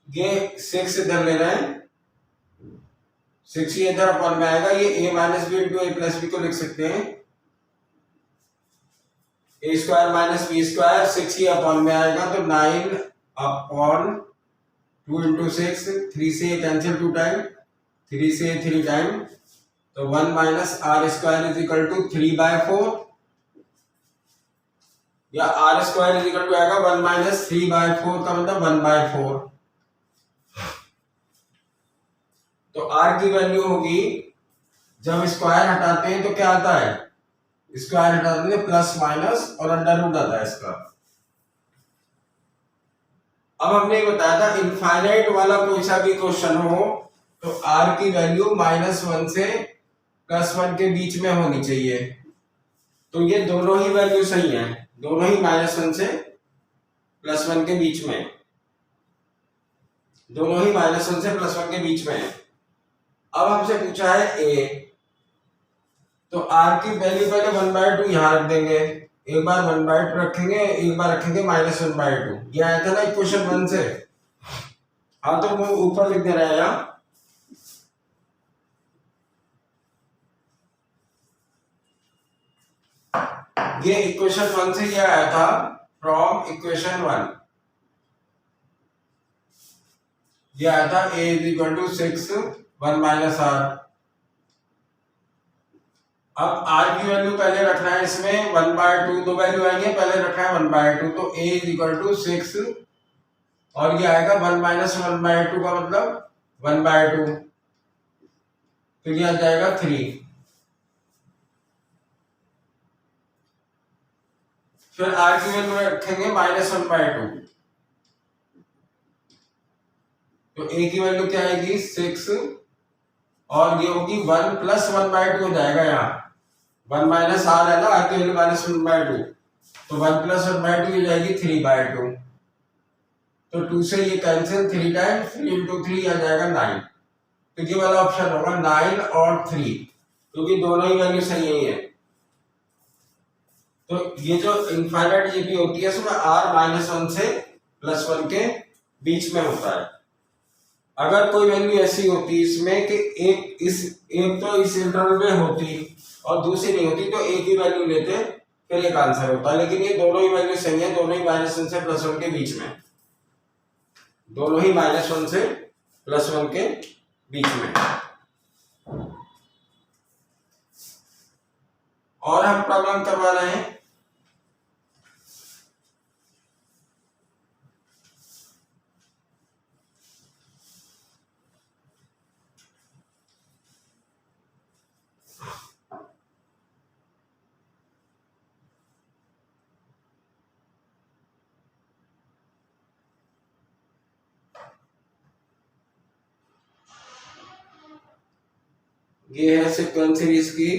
ये 6 इधर ले रहे हैं, 6 ये इधर अपॉन में आएगा। ये a minus b into a plus b को लिख सकते हैं a square minus b square. 6 ये अपॉन में आएगा तो 9 अपॉन 2 इंटू 6, 3 से कैंसिल 2 टाइम, 3 से 3 टाइम, तो 1 minus r square is equal to 3/4, या r square is equal to आएगा 1 माइनस 3/4 का मतलब 1/4। तो r की वैल्यू होगी, जब स्क्वायर हटाते हैं तो क्या आता है? स्क्वायर हटाते हैं प्लस माइनस और अंडर रूट आता है इसका। अब हमने बताया था इनफाइनाइट वाला कोई सा भी क्वेश्चन हो तो r की वैल्यू -1 से +1 के बीच में होनी चाहिए। तो ये दोनों ही वैल्यू सही है, दोनों ही -1 से +1 के बीच में, दोनों ही -1 से +1 के बीच में है। अब हमसे पूछा है a, तो r की वैल्यू पहले 1/2 यहां रख देंगे, एक बार 1/2 रखेंगे, एक बार रखेंगे -1/2। ये आया था ना इक्वेशन 1 से। हाँ, तो वो ऊपर लिख दे रहा है यहाँ। ये इक्वेशन 1 से ये आया था फ्रॉम इक्वेशन 1, ये आया था a is equal to 6 1 minus r. अब r की वैल्यू पहले रखना है, इसमें 1/2 दो वैल्यू आएंगे, पहले रखना है 1/2, तो a इज इक्वल टू 6 और ये आएगा 1 माइनस 1/2 का मतलब 1/2, तो ये आ जाएगा 3। फिर r की वैल्यू रखेंगे -1/2, तो a की वैल्यू क्या आएगी 6 और ये होगी 1 प्लस 1/2 हो जाएगा, यहाँ 1 माइनस आर है ना, r की वैल्यू -1/2, तो 1 प्लस 1/2 हो जाएगी 3/2, तो 2 से ये कैंसिल, 3 टाइम्स 3 इंटू 3 आ जाएगा 9, तो ये वाला ऑप्शन होगा 9 और 3, क्योंकि दोनों ही वैल्यू सही है। तो ये जो इनफाइनाइट जीपी होती है उसमें r -1 से +1 के बीच में होता है। अगर कोई वैल्यू ऐसी होती इसमें कि एक तो इस इंटरवल में होती और दूसरी नहीं होती, तो एक ही वैल्यू लेते, फिर एक आंसर होता, लेकिन ये दोनों ही वैल्यू सही है, दोनों ही -1 से +1 के बीच में, दोनों ही -1 से +1 के बीच में। और हम प्रॉब्लम करवा रहे हैं ये है सीक्वेंस सीरीज की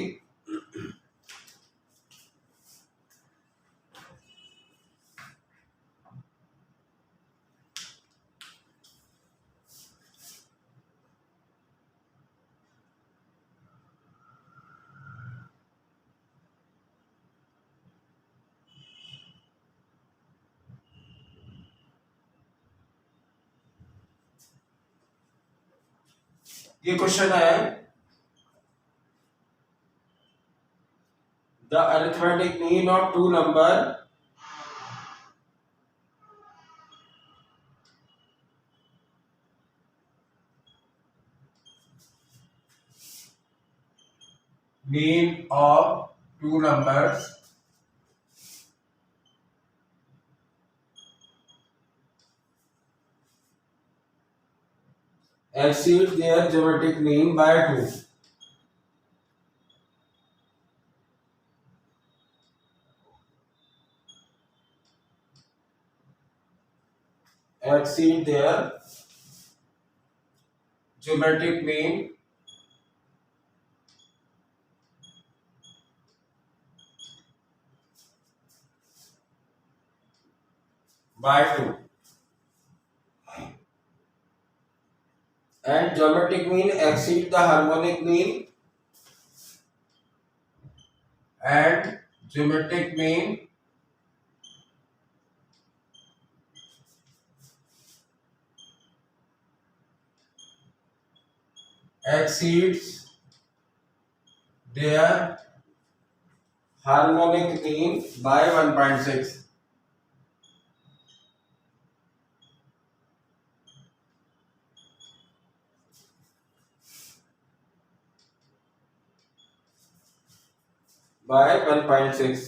ये क्वेश्चन है, the arithmetic mean of two number mean of two numbers exceed their geometric mean by 2. Exceed their geometric mean by 2. And geometric mean exceed the harmonic mean, and geometric mean exceeds their harmonic mean by 1.6. By 1.6.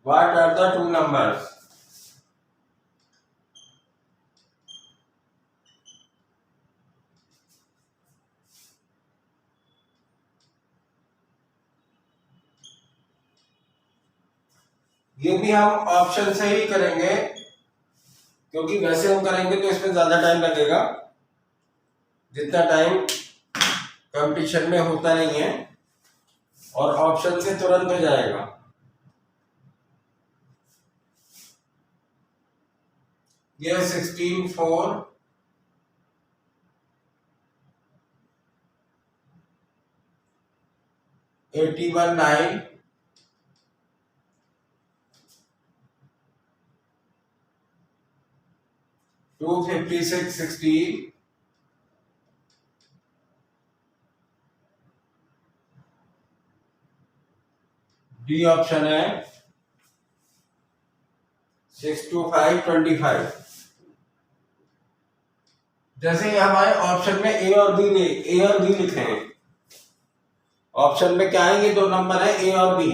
What are the two numbers? ये भी हम option से ही करेंगे, क्योंकि वैसे हम करेंगे तो इसमें ज्यादा टाइम लगेगा, जितना टाइम कंपटीशन में होता नहीं है, और ऑप्शन से तुरंत हो जाएगा। ये 16 4 81 9 256 16, डी ऑप्शन है 625 25। जैसे हमारे ऑप्शन में ए और बी लिखे हैं। ऑप्शन में क्या है, ये दो नंबर है ए और बी।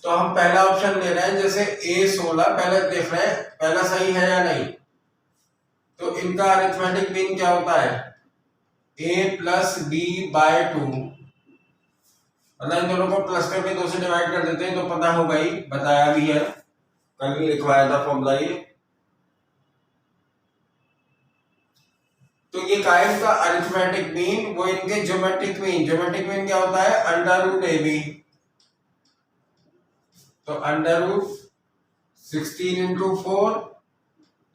तो हम पहला ऑप्शन ले रहे हैं, जैसे ए 16, पहले देख रहे हैं पहला सही है या नहीं। तो इनका अरिथमेटिक मीन क्या होता है, ए प्लस बी बाय 2। मतलब इन दोनों को प्लस करके 2 से डिवाइड कर देते हैं तो पता होगा ही, बताया भी है, कल भी लिखवाया था फॉर्मूला ये। तो ये क्या है इनका अरिथमेटिक मीन, वो इनके ज्योमेट्रिक मीन क्या होता है, अंडर रूट ए बी। तो अंडर रूट 16 इंटू 4,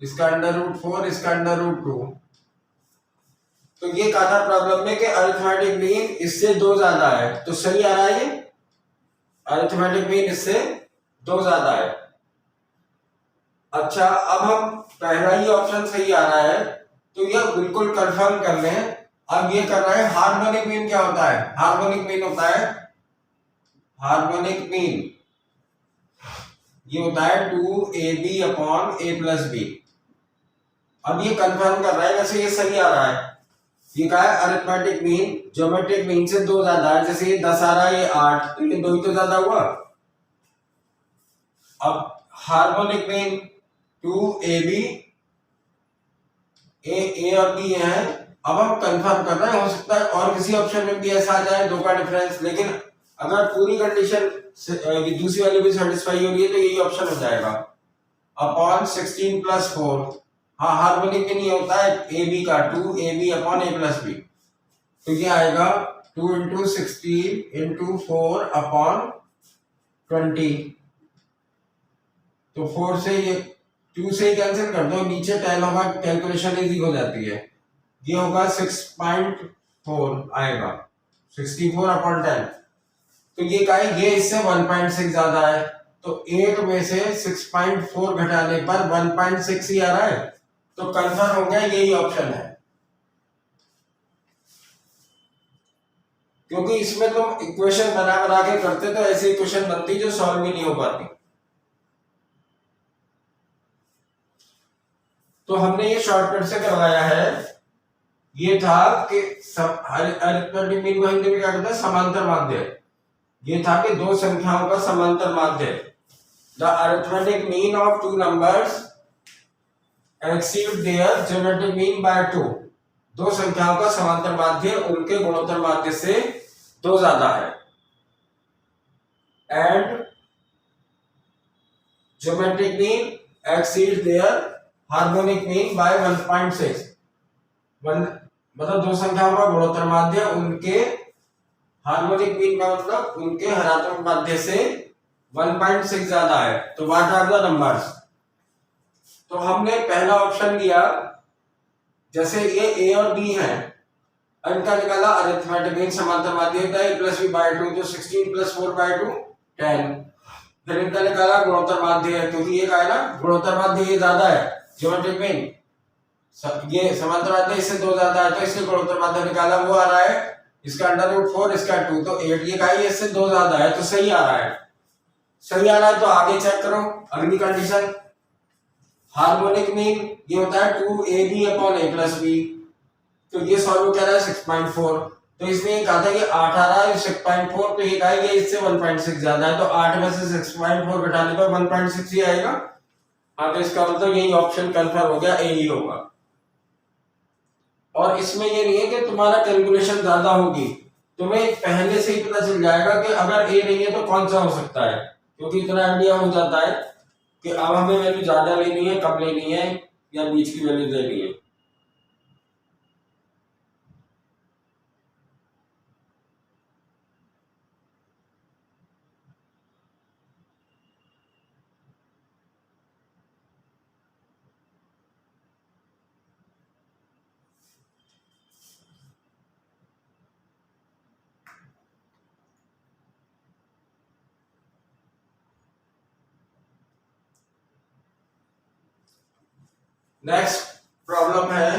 इसका अंडर रूट 4, इसका अंडर रूट 2। तो ये कहा था प्रॉब्लम में कि अरिथमेटिक मीन इससे 2 ज्यादा है, तो सही आ रहा है ये, अरिथमेटिक मीन इससे 2 ज्यादा है। अच्छा, अब हम पहला ही ऑप्शन सही आ रहा है तो यह बिल्कुल कंफर्म कर लें। अब ये कर रहे हैं हार्मोनिक मीन क्या होता है, हार्मोनिक मीन होता है, हार्मोनिक मीन ये होता है 2ab upon a plus B. अब ये कंफर्म कर रहा है, वैसे ये सही आ रहा है। ये क्या है, अरिथमेटिक मीन ज्योमेट्रिक मीन से 2 ज्यादा है। जैसे ये 10 आ रहा है, ये 8, तो ये 2 ही तो ज्यादा हुआ। अब हार्मोनिक मीन 2ab, ए और बी है। अब हम कंफर्म कर रहे हैं, हो सकता है और किसी ऑप्शन में भी ऐसा आ जाए 2 का डिफरेंस, लेकिन अगर पूरी कंडीशन दूसरी वाली भी सेटिस्फाई हो रही है तो यही ऑप्शन हो जाएगा, अपॉन 16 प्लस 4। हाँ, हार्मोनिक में नहीं होता है ए बी का, 2ab upon a plus B. तो ये आएगा 2 इंटू 16 इंटू 4 अपॉन 20। तो 4 से ये 2 से ही कैंसिल कर दो, नीचे 10 होगा, कैलकुलेशन इजी हो जाती है। ये होगा 6.4 आएगा, 64 अपॉन 10। तो ये का है, ये इससे 1.6 ज्यादा है। तो 8 में से 6.4 घटाने पर 1.6 ही आ रहा है, तो कंफर्म हो गया यही ऑप्शन है। क्योंकि इसमें तुम इक्वेशन बना बना के करते तो ऐसी इक्वेशन बनती जो सॉल्व ही नहीं हो पाती। तो हमने ये शॉर्टकट से करवाया है। ये था कि अरिथमेटिक मीन को हिंदी में क्या कहते हैं, समांतर माध्य। ये था कि दो संख्याओं का समांतर माध्य। The arithmetic mean of two numbers exceed their geometric mean by 2। दो संख्याओं का समांतर माध्य उनके गुणोत्तर माध्य से 2 ज्यादा है। And geometric mean exceed their harmonic mean by 1.6। मतलब दो संख्याओं का गुणोत्तर माध्य उनके हार्मोनिक मीन का मतलब उनके हरात्मक माध्य से 1.6 ज्यादा है। तो व्हाट आर द नंबर्स। तो हमने पहला ऑप्शन लिया, जैसे ये ए और बी है, इनका निकाला अरिथमेटिक मीन समांतर माध्य होता है a प्लस बी बाय 2, तो 16 प्लस 4 बाय 2 10। फिर इनका निकाला गुणोत्तर माध्य है, क्योंकि ये क्या है ना, गुणोत्तर माध्य ये ज्यादा है, ज्योमेट्रिक मीन ये समांतर माध्य इससे 2 ज्यादा है, तो इसके गुणोत्तर माध्य निकाला, वो आ रहा है इसका अंडर रूट 4, इसका 2, तो 8। ये का है इससे 2 ज्यादा है, तो सही आ रहा है। सही आ रहा है तो आगे चेक करो अगली कंडीशन। हार्मोनिक मीन ये होता है 2ab upon a plus B. तो ये सॉल्व क्या रहा है 6.4। तो इसमें ये कहा था कि 8 आ रहा है 6.4, तो ये कहा है ये इससे 1.6 ज्यादा है, तो 8 में से 6.4 घटाने पर 1.6 ही आएगा। हाँ, तो इसका मतलब यही ऑप्शन कंफर्म हो गया, ए ही होगा। और इसमें ये नहीं है कि तुम्हारा कैलकुलेशन ज्यादा होगी, तुम्हें पहले से ही पता चल जाएगा कि अगर ए नहीं है तो कौन सा हो सकता है, क्योंकि इतना आइडिया हो जाता है कि अब हमें वैल्यू ज्यादा लेनी है, कम लेनी है, या बीच की वैल्यू लेनी है। नेक्स्ट प्रॉब्लम है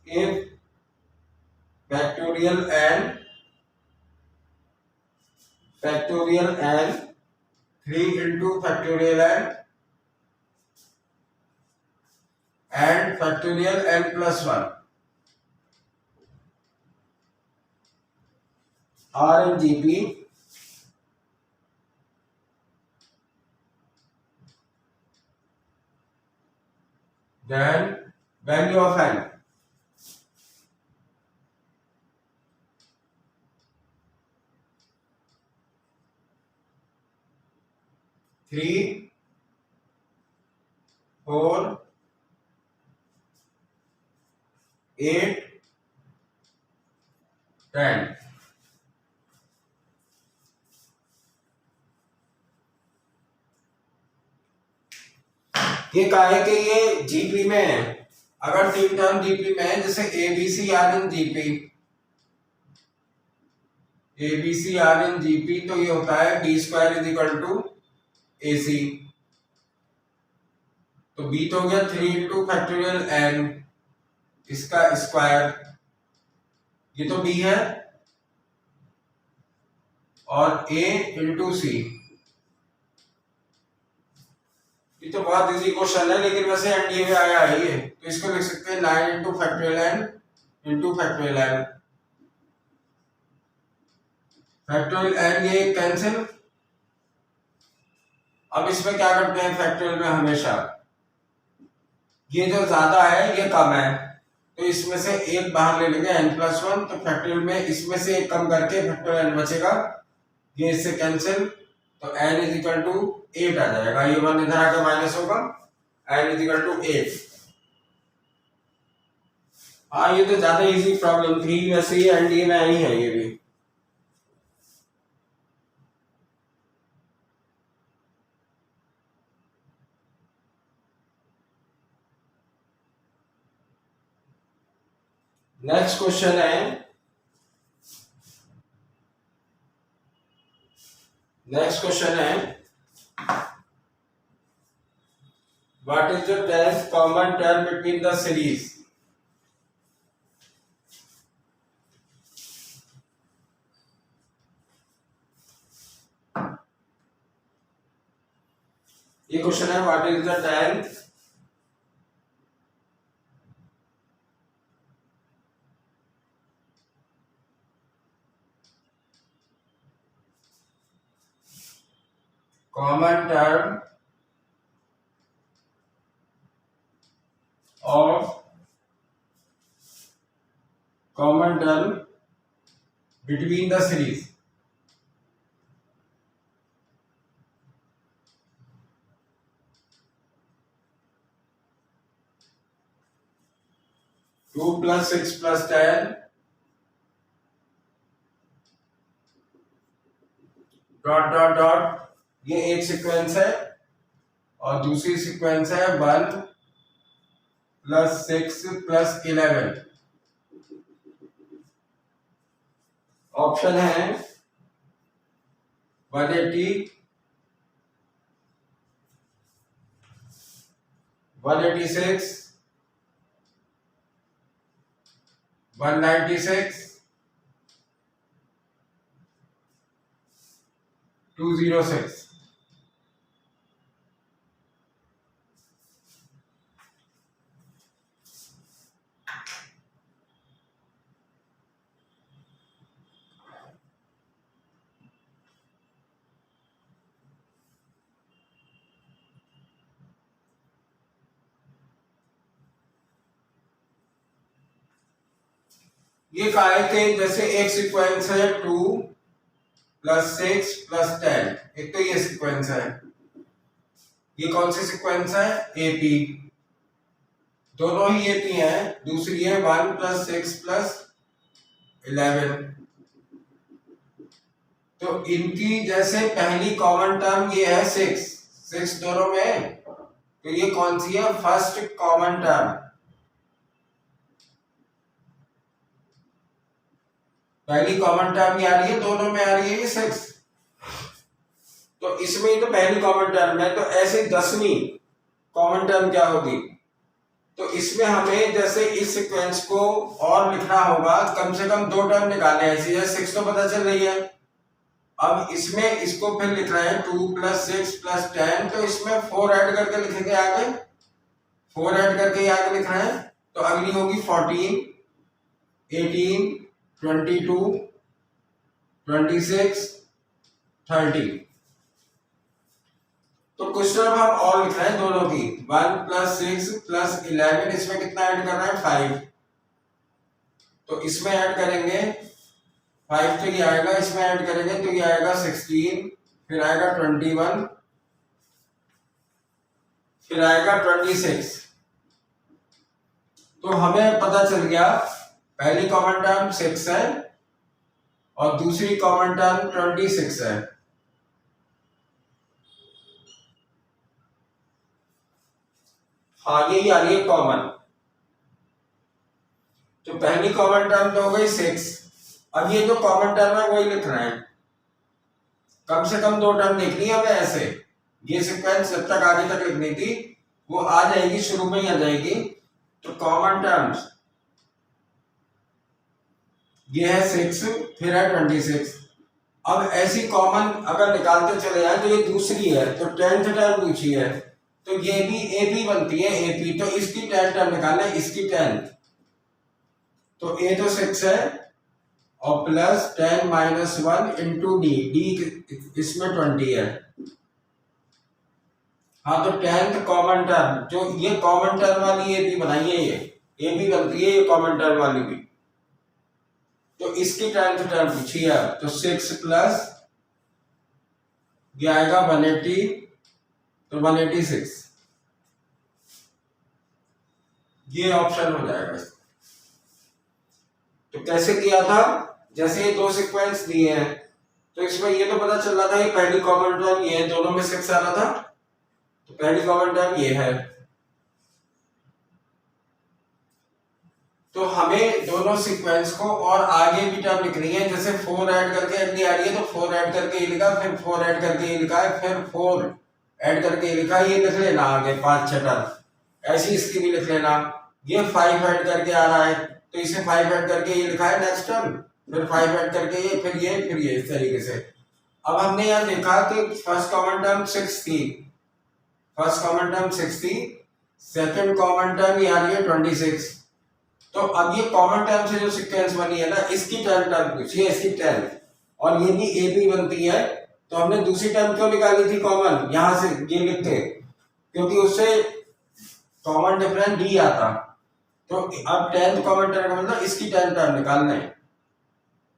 if factorial n 3 into factorial n and factorial n plus 1 are in GP, then value of n three, 4, 8, 10. ये कहा है कि ये जीपी में है। अगर तीन टर्म जीपी में है, जैसे ABC are in GP, ABC are in GP, तो ये होता है B square is equal to A C. तो बी तो हो गया 3 इंटू फैक्टोरियल एन, इसका स्क्वायर, ये तो बी है, और ए इंटू सी। ये तो बहुत इजी क्वेश्चन है, लेकिन वैसे एनडीए में आया है ये, तो इसको लिख सकते हैं 9 into factorial n into factorial n. Factorial n ये कैंसिल। अब इसमें क्या करते हैं फैक्टोरियल में, हमेशा ये जो ज्यादा है ये कम है, तो इसमें से एक बाहर ले लेंगे n प्लस 1, तो फैक्टोरियल में इसमें से एक कम करके फैक्टोरियल n बचेगा, ये इससे कैंसिल, तो n इज इक्वल टू 8 आ जाएगा। ये 1 इधर आकर माइनस होगा, n इज इक्वल टू 8। हाँ, ये तो ज्यादा इजी प्रॉब्लम थी, वैसे ही एनडीए में आई है ये भी। नेक्स्ट क्वेश्चन है, what is the 10th common term between the series. ये क्वेश्चन है, what is the 10th common term between the series। 2 plus 6 plus 10 dot dot dot, ये एक सीक्वेंस है, और दूसरी सीक्वेंस है 1 प्लस 6 प्लस 11। ऑप्शन है 180, 186, 196, 206। ये कहा है कि जैसे एक सीक्वेंस है 2 प्लस 6 प्लस 10, एक तो ये सीक्वेंस है, ये कौन सी सीक्वेंस है, एपी, दोनों ही एपी हैं। दूसरी है 1 प्लस 6 प्लस 11, तो इनकी जैसे पहली कॉमन टर्म ये है 6 दोनों में, तो ये कौन सी है, फर्स्ट कॉमन टर्म। पहली कॉमन टर्म ये आ रही है, दोनों में आ रही है ये 6, तो इसमें तो पहली कॉमन टर्म है, तो ऐसे 10वीं कॉमन टर्म क्या होगी, तो इसमें हमें जैसे इस सीक्वेंस को और लिखना होगा, कम से कम 2 टर्म निकालने हैं। ऐसी 6 तो पता चल रही है, अब इसमें इसको फिर लिख रहे हैं 2 + 6 + 10, तो इसमें 4 ऐड करके लिखेंगे आगे, 4 ऐड करके आगे लिख रहे हैं। तो अगली होगी 14, 18, 22, 26, 30। तो कुछ टर्म हम और लिख रहे हैं दोनों की, 1 + 6 + 11, इसमें कितना ऐड करना है 5। तो इसमें ऐड करेंगे 5 तो ये आएगा, इसमें ऐड करेंगे तो ये आएगा 16, फिर आएगा 21, फिर आएगा 26। तो हमें पता चल गया पहली कॉमन टर्म 6 है और दूसरी कॉमन टर्म 26 है। हाँ, यही आ रही है कॉमन। तो पहली कॉमन टर्म तो हो गई 6, अब ये जो कॉमन टर्म है वही लिख रहे हैं। कम से कम 2 टर्म लिखनी है हमें ऐसे, ये सीक्वेंस जब तक आगे तक लिखनी थी वो आ जाएगी, शुरू में ही आ जाएगी। तो कॉमन टर्म्स ये है 6, फिर है 26। अब ऐसी कॉमन अगर निकालते चले जाए तो ये दूसरी है, तो 10th टर्म पूछी है, तो ये भी एपी बनती है, एपी। तो इसकी 10 टर्म निकालना है, इसकी 10। तो ए तो 6 है और प्लस 10 - 1 इंटू डी, डी इसमें 20 है। हाँ, तो 10th कॉमन टर्म, जो ये कॉमन टर्म वाली ए भी बनाइए, ये भी बनती है ये कॉमन टर्म वाली भी। तो इसकी 10th टर्म पूछी है, तो 6 प्लस ये आएगा 180, तो 186, ये ऑप्शन हो जाएगा। तो कैसे किया था, जैसे ये 2 सीक्वेंस दिए हैं तो इसमें ये तो पता चल रहा था ये पहली कॉमन टर्म ये है, दोनों में 6 आ रहा था, तो पहली कॉमन टर्म ये है। तो हमें दोनों सीक्वेंस को और आगे भी टर्म लिखनी है, जैसे 4 ऐड करके अगली आ रही है, तो 4 ऐड करके ये लिखा, फिर 4 ऐड करके ये लिखा है, फिर 4 ऐड करके ये लिखा, ये लिख लेना आगे 5-6 टर्म। ऐसी इसकी भी लिख लेना। ये 5 ऐड करके आ रहा है तो इसे 5 ऐड करके ये लिखा है नेक्स्ट टर्म, फिर 5 ऐड करके ये, फिर ये, फिर ये, इस तरीके से। अब हमने यहाँ देखा कि फर्स्ट कॉमन टर्म 6 थी, फर्स्ट कॉमन टर्म 6 थी, सेकंड कॉमन टर्म ये आ रही है 26। तो अब ये कॉमन टर्म से जो सीक्वेंस बनी है ना, इसकी 10 टर्म पूछी है, इसकी 10, और ये भी ए बी बनती है। तो हमने दूसरी टर्म क्यों निकाली थी कॉमन, यहां से ये लिख के, क्योंकि उससे कॉमन डिफरेंस डी आता। तो अब 10th कॉमन टर्म का मतलब इसकी 10 टर्म निकालना है,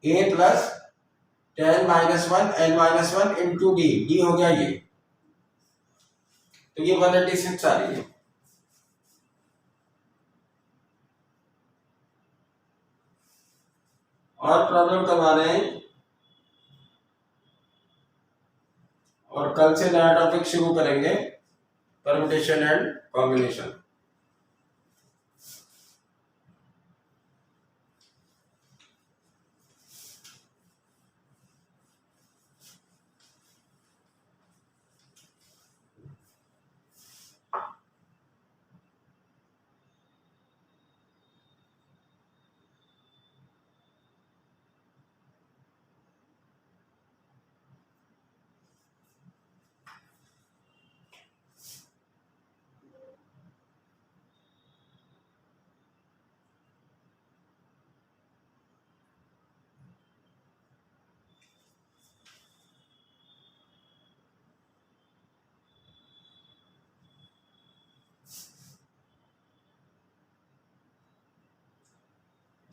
A plus 10 - 1 n - 1 into D, D हो गया ये, तो ये 186 आ रही है। और प्रॉब्लम करवा रहे हैं और कल से नया टॉपिक शुरू करेंगे, परम्यूटेशन एंड कॉम्बिनेशन।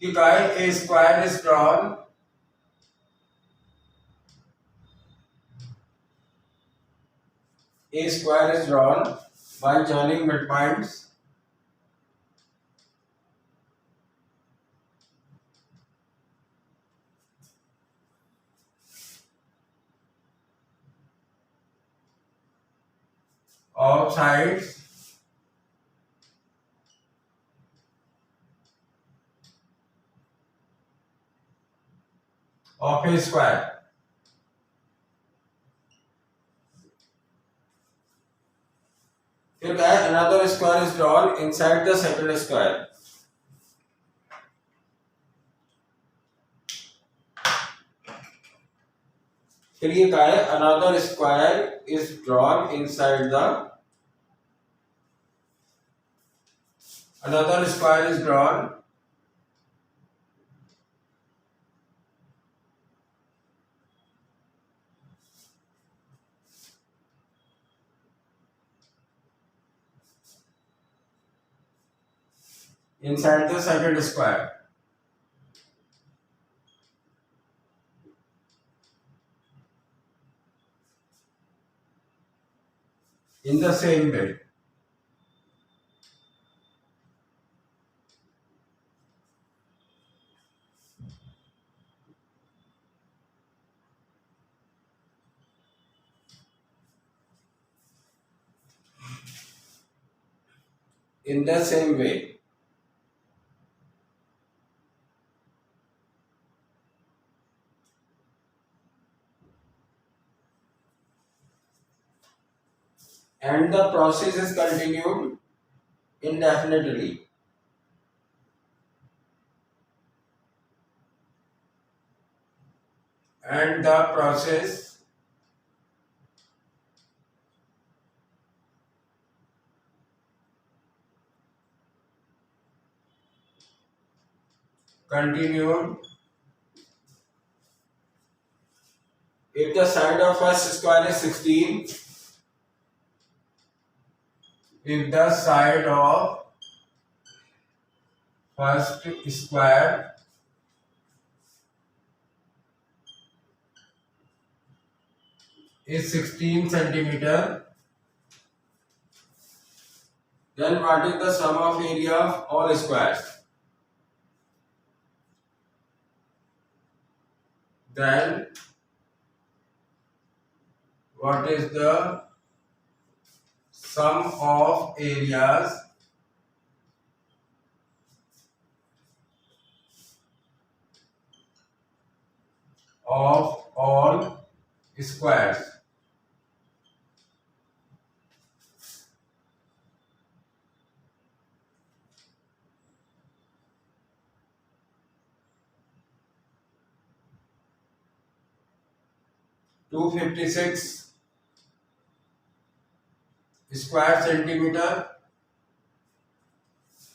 कि guys A square is drawn A square is drawn by joining midpoints of sides of a square. फिर क्या है, another square is drawn inside the second square. फिर ये क्या है, another square is drawn inside the another square is drawn inside the second square. In the same way, in the same way, and the process is continued indefinitely. And the process continued if the side of first square is 16, if the side of first square is 16 centimeter, then what is the sum of area of all squares? Then what is the sum of areas of all squares? Two 56 square centimeter,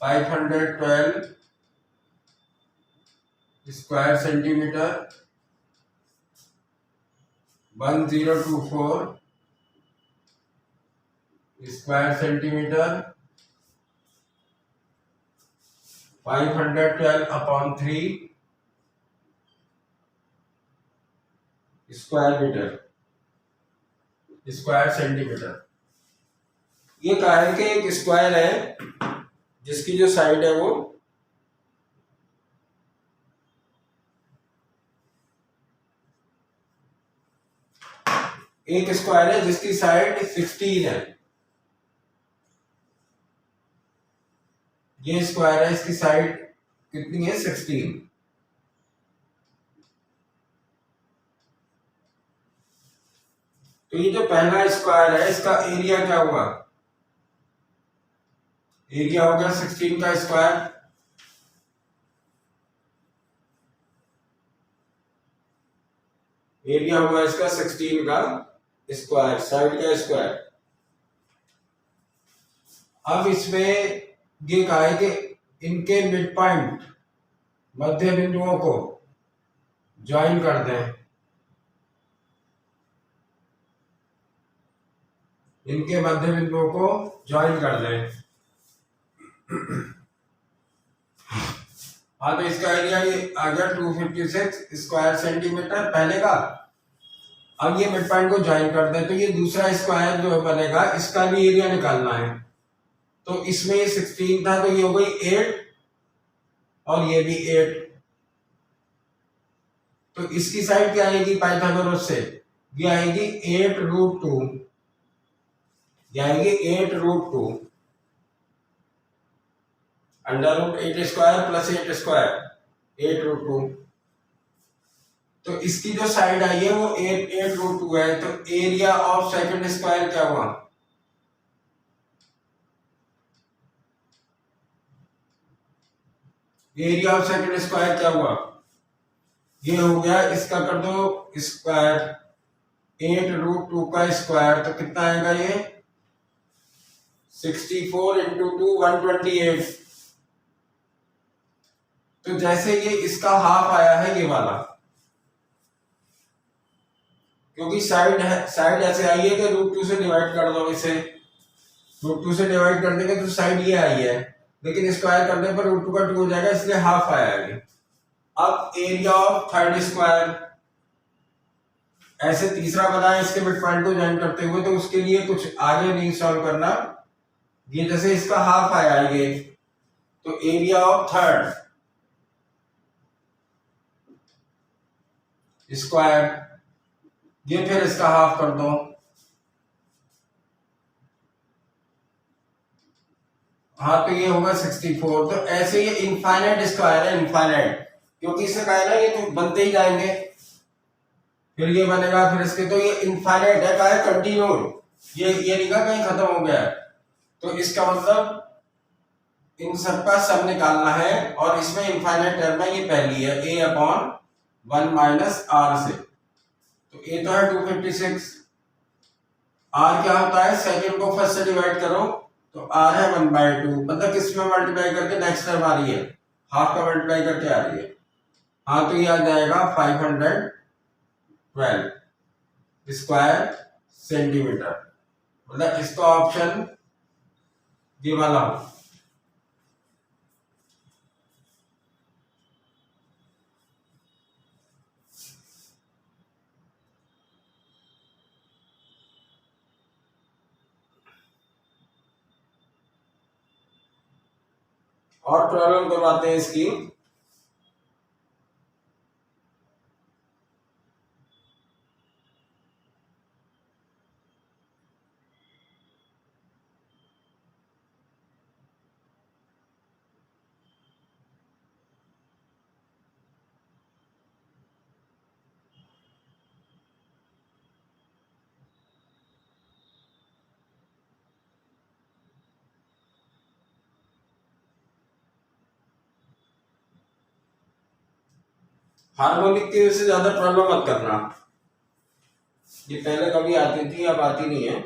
512 square centimeter, 1024 square centimeter, 512 upon 3 square meter, square centimetre. ये कहा है कि एक square है जिसकी जो side है वो एक स्क्वायर है जिसकी साइड 16 है। ये स्क्वायर है, इसकी साइड कितनी है? 16। तो ये जो पहला स्क्वायर है इसका एरिया क्या हुआ? एरिया हो गया 16 का स्क्वायर। एरिया हुआ इसका 16 का स्क्वायर, साइड का स्क्वायर। अब इसमें ये कहा है कि इनके मिड पॉइंट मध्य बिंदुओं को ज्वाइन कर दें। इनके मध्य बिंदुओं को ज्वाइन कर दें। हाँ, तो इसका एरिया ये आ गया 256 स्क्वायर सेंटीमीटर पहले का। अब ये मिड पॉइंट को ज्वाइन कर दें तो ये दूसरा स्क्वायर जो बनेगा इसका भी एरिया निकालना है। तो इसमें ये 16 था तो ये हो गई 8 और ये भी 8। तो इसकी साइड क्या आएगी पाइथागोरस से? ये आएगी 8√2, ये आएगी 8√2 √8 स्क्वायर प्लस 8 स्क्वायर 8√2। तो इसकी जो साइड आई है वो 8√2 है। तो एरिया ऑफ सेकंड स्क्वायर क्या हुआ? एरिया ऑफ सेकंड स्क्वायर क्या हुआ, ये हो गया, इसका कर दो स्क्वायर, 8√2 का स्क्वायर तो कितना आएगा ये 64 इंटू 2 128। तो जैसे ये इसका हाफ आया है ये वाला, क्योंकि साइड है, साइड ऐसे आई है कि √2 से डिवाइड कर दो, इसे √2 से डिवाइड कर देंगे तो साइड ये आई है, लेकिन स्क्वायर करने पर √2 का 2 हो जाएगा, इसलिए हाफ आया है। अब एरिया ऑफ थर्ड स्क्वायर, ऐसे तीसरा बनाए इसके मिड पॉइंट को ज्वाइन करते हुए, तो उसके लिए कुछ आगे नहीं सॉल्व करना, ये जैसे इसका हाफ आया ये, तो एरिया ऑफ थर्ड स्क्वायर, ये फिर इसका हाफ कर दो, हाँ तो ये होगा 64। तो ऐसे ये इनफाइनाइट स्क्वायर है, इनफाइनाइट, क्योंकि इससे कहा है ना ये तो बनते ही जाएंगे, फिर ये बनेगा, फिर इसके, तो ये इनफाइनाइट है, कहा है कंटिन्यूड, ये नहीं कहा कहीं खत्म हो गया, तो इसका मतलब इन सबका सब निकालना है, और इसमें इनफाइनाइट टर्म है, ये पहली है a/1 माइनस आर से, तो a तो है 256, r क्या होता है, सेकंड को फर्स्ट से डिवाइड करो तो r है 1/2, मतलब किस में मल्टीप्लाई करके नेक्स्ट टर्म आ रही है, हाफ का मल्टीप्लाई करके आ रही है, हाँ तो ये आ जाएगा 512 स्क्वायर सेंटीमीटर, मतलब इसका ऑप्शन ये वाला हो। और प्रॉब्लम करवाते हैं इसकी, हार्मोनिक की वजह से ज्यादा प्रॉब्लम मत करना, ये पहले कभी आती थी अब आती नहीं है।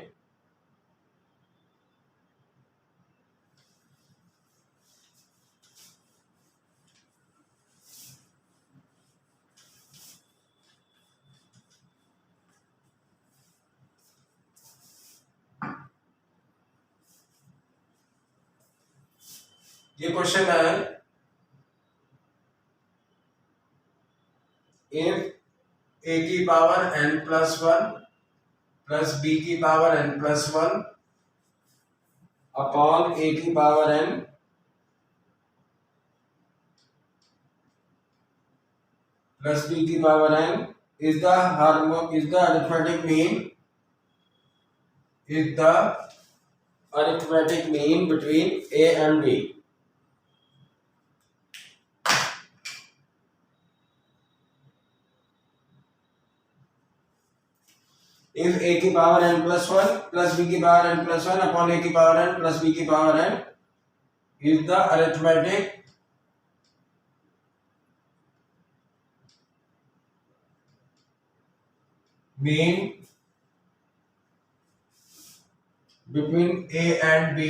ये क्वेश्चन है, if a की पावर n+1 प्लस b की पावर n+1 अपॉन a की पावर n प्लस b की power n is the arithmetic mean between a and b। if a की पावर n+1 प्लस b की power n+1 upon a की power n plus b की power n is the arithmetic mean between a and b,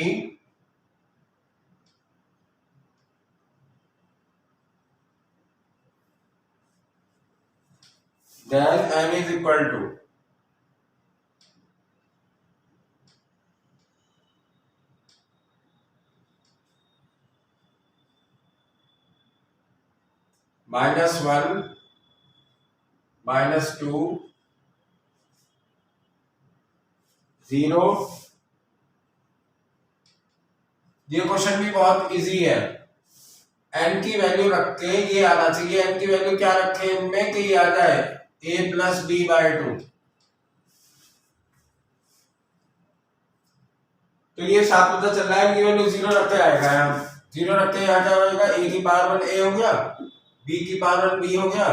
then n is equal to -1 -2 0। ये question भी बहुत easy है, n की value रख के ये आना चाहिए, n की वैल्यू क्या रखे इनमें कि ये आ जाए a+b/2, तो ये साफ पता चल रहा है कि वैल्यू 0 रखते आएगा, यहाँ 0 रखते यहाँ क्या होगा, a की पावर 1 a हो गया, b की पावर 1 b हो गया,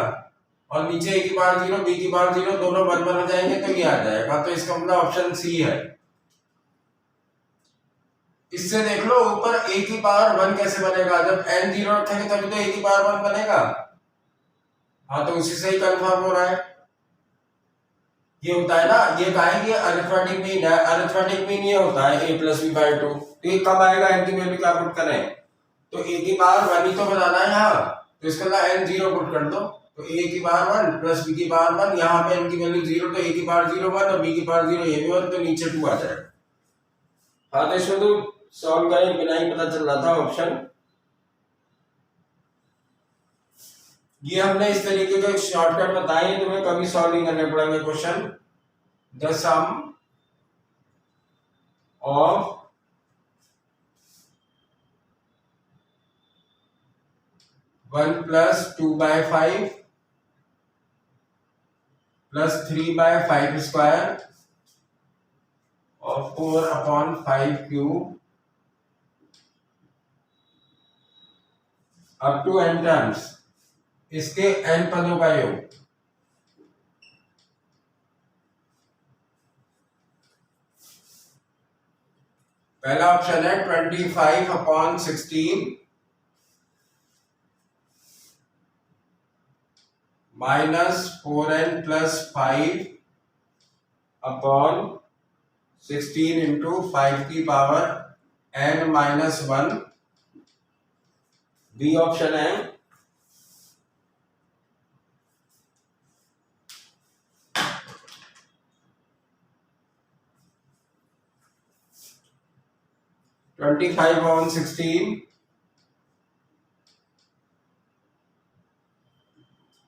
और नीचे a की पावर 0 b की पावर 0, दोनों 1 1 हो जाएंगे, तो ये आ जाएगा, तो इसका मतलब ऑप्शन सी है। इससे देख लो ऊपर a की पावर 1 कैसे बनेगा, जब n 0 रखेंगे तभी तो a की पावर 1 बनेगा। हाँ तो उसी से ही कंफर्म हो रहा है। ये होता है ना, ये क्या है, ये अरिथमेटिक मीन है। अरिथमेटिक मीन ये होता है a प्लस बी बाई 2। तो ये कब आएगा, n की वैल्यू क्या पुट करें, तो a की पावर 1 ही तो बनाना है यहाँ, तो इसके अंदर n 0 पुट कर दो, तो a की पावर 1 प्लस b की पावर 1, यहाँ पे n की वैल्यू 0 तो a की पावर 0 1 और b की पावर 0 ये भी 1, तो नीचे 2 आ जाएगा। हाँ तो इसमें तो सॉल्व करें बिना ही पता चल रहा था ऑप्शन। ये हमने इस तरीके के शॉर्टकट बताए, तुम्हें कभी सॉल्व नहीं करने पड़ेंगे question. The sum of one plus 2/5 plus 3/5 square और 4/5 cube up to n terms, इसके n पदों का योग। पहला ऑप्शन है 25/16 माइनस 4n प्लस 5/16 इंटू 5 की power n minus 1। B option है 25/16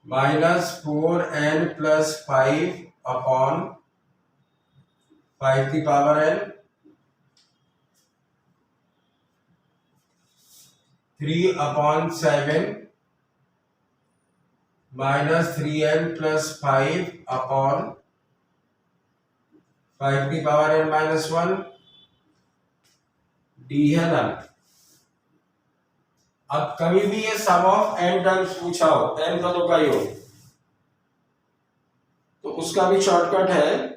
माइनस 4n प्लस 5/5 की power n 3/7 minus 3n plus 5/5 की पावर n माइनस 1। डी है ना। अब कभी भी ये सम ऑफ n टर्म्स पूछा हो, n पदों का योग, तो उसका भी शॉर्टकट है।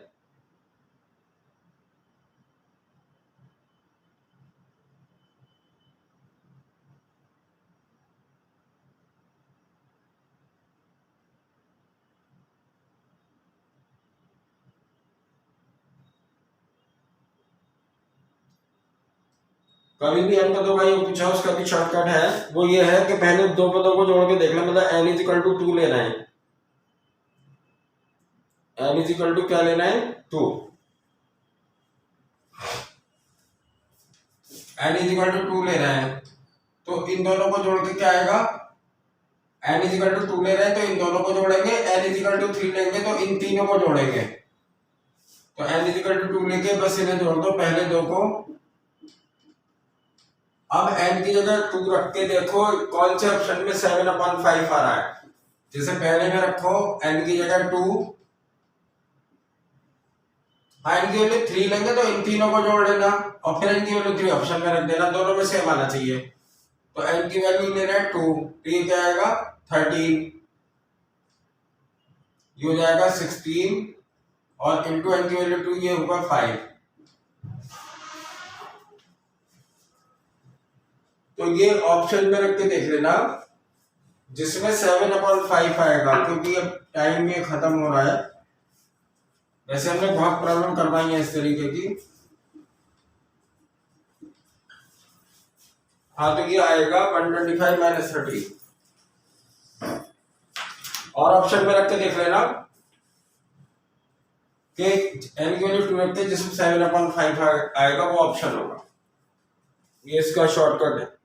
कभी भी n पदों का योग पूछा, उसका भी शॉर्टकट है। वो ये है कि पहले दो पदों को जोड़ के देखना, मतलब n इज इक्वल टू 2 लेना है। n इज इक्वल टू क्या लेना है, 2। n इज इक्वल टू 2 लेना है, तो इन दोनों को जोड़ के क्या आएगा, n इज इक्वल टू 2 ले रहे हैं तो इन दोनों को जोड़ेंगे, n इज इक्वल टू 3 लेंगे तो इन तीनों को जोड़ेंगे। तो n इज इक्वल टू 2 लेके बस इन्हें जोड़ दो, पहले दो को। अब n की जगह 2 रख के देखो कौन से ऑप्शन में 7/5 आ रहा है। जैसे पहले में रखो n की जगह 2, n की वैल्यू 3 लेंगे तो इन तीनों को जोड़ लेना और फिर n की वैल्यू 3 ऑप्शन में रख देना, दोनों में सेम आना चाहिए। तो n की वैल्यू लेना है 2, तो ये क्या आएगा 13, ये हो जाएगा 16 और इंटू n की वैल्यू 2 ये होगा 5। तो ये ऑप्शन में रख के देख लेना जिसमें 7/5 आएगा, क्योंकि अब टाइम ये खत्म हो रहा है। वैसे हमने बहुत प्रॉब्लम करवाई है इस तरीके की। हाँ तो ये आएगा 125 माइनस 30। और ऑप्शन में रख के देख लेना कि n की वैल्यू 2 रखते जिसमें 7/5 आएगा, वो ऑप्शन होगा। ये इसका शॉर्टकट है।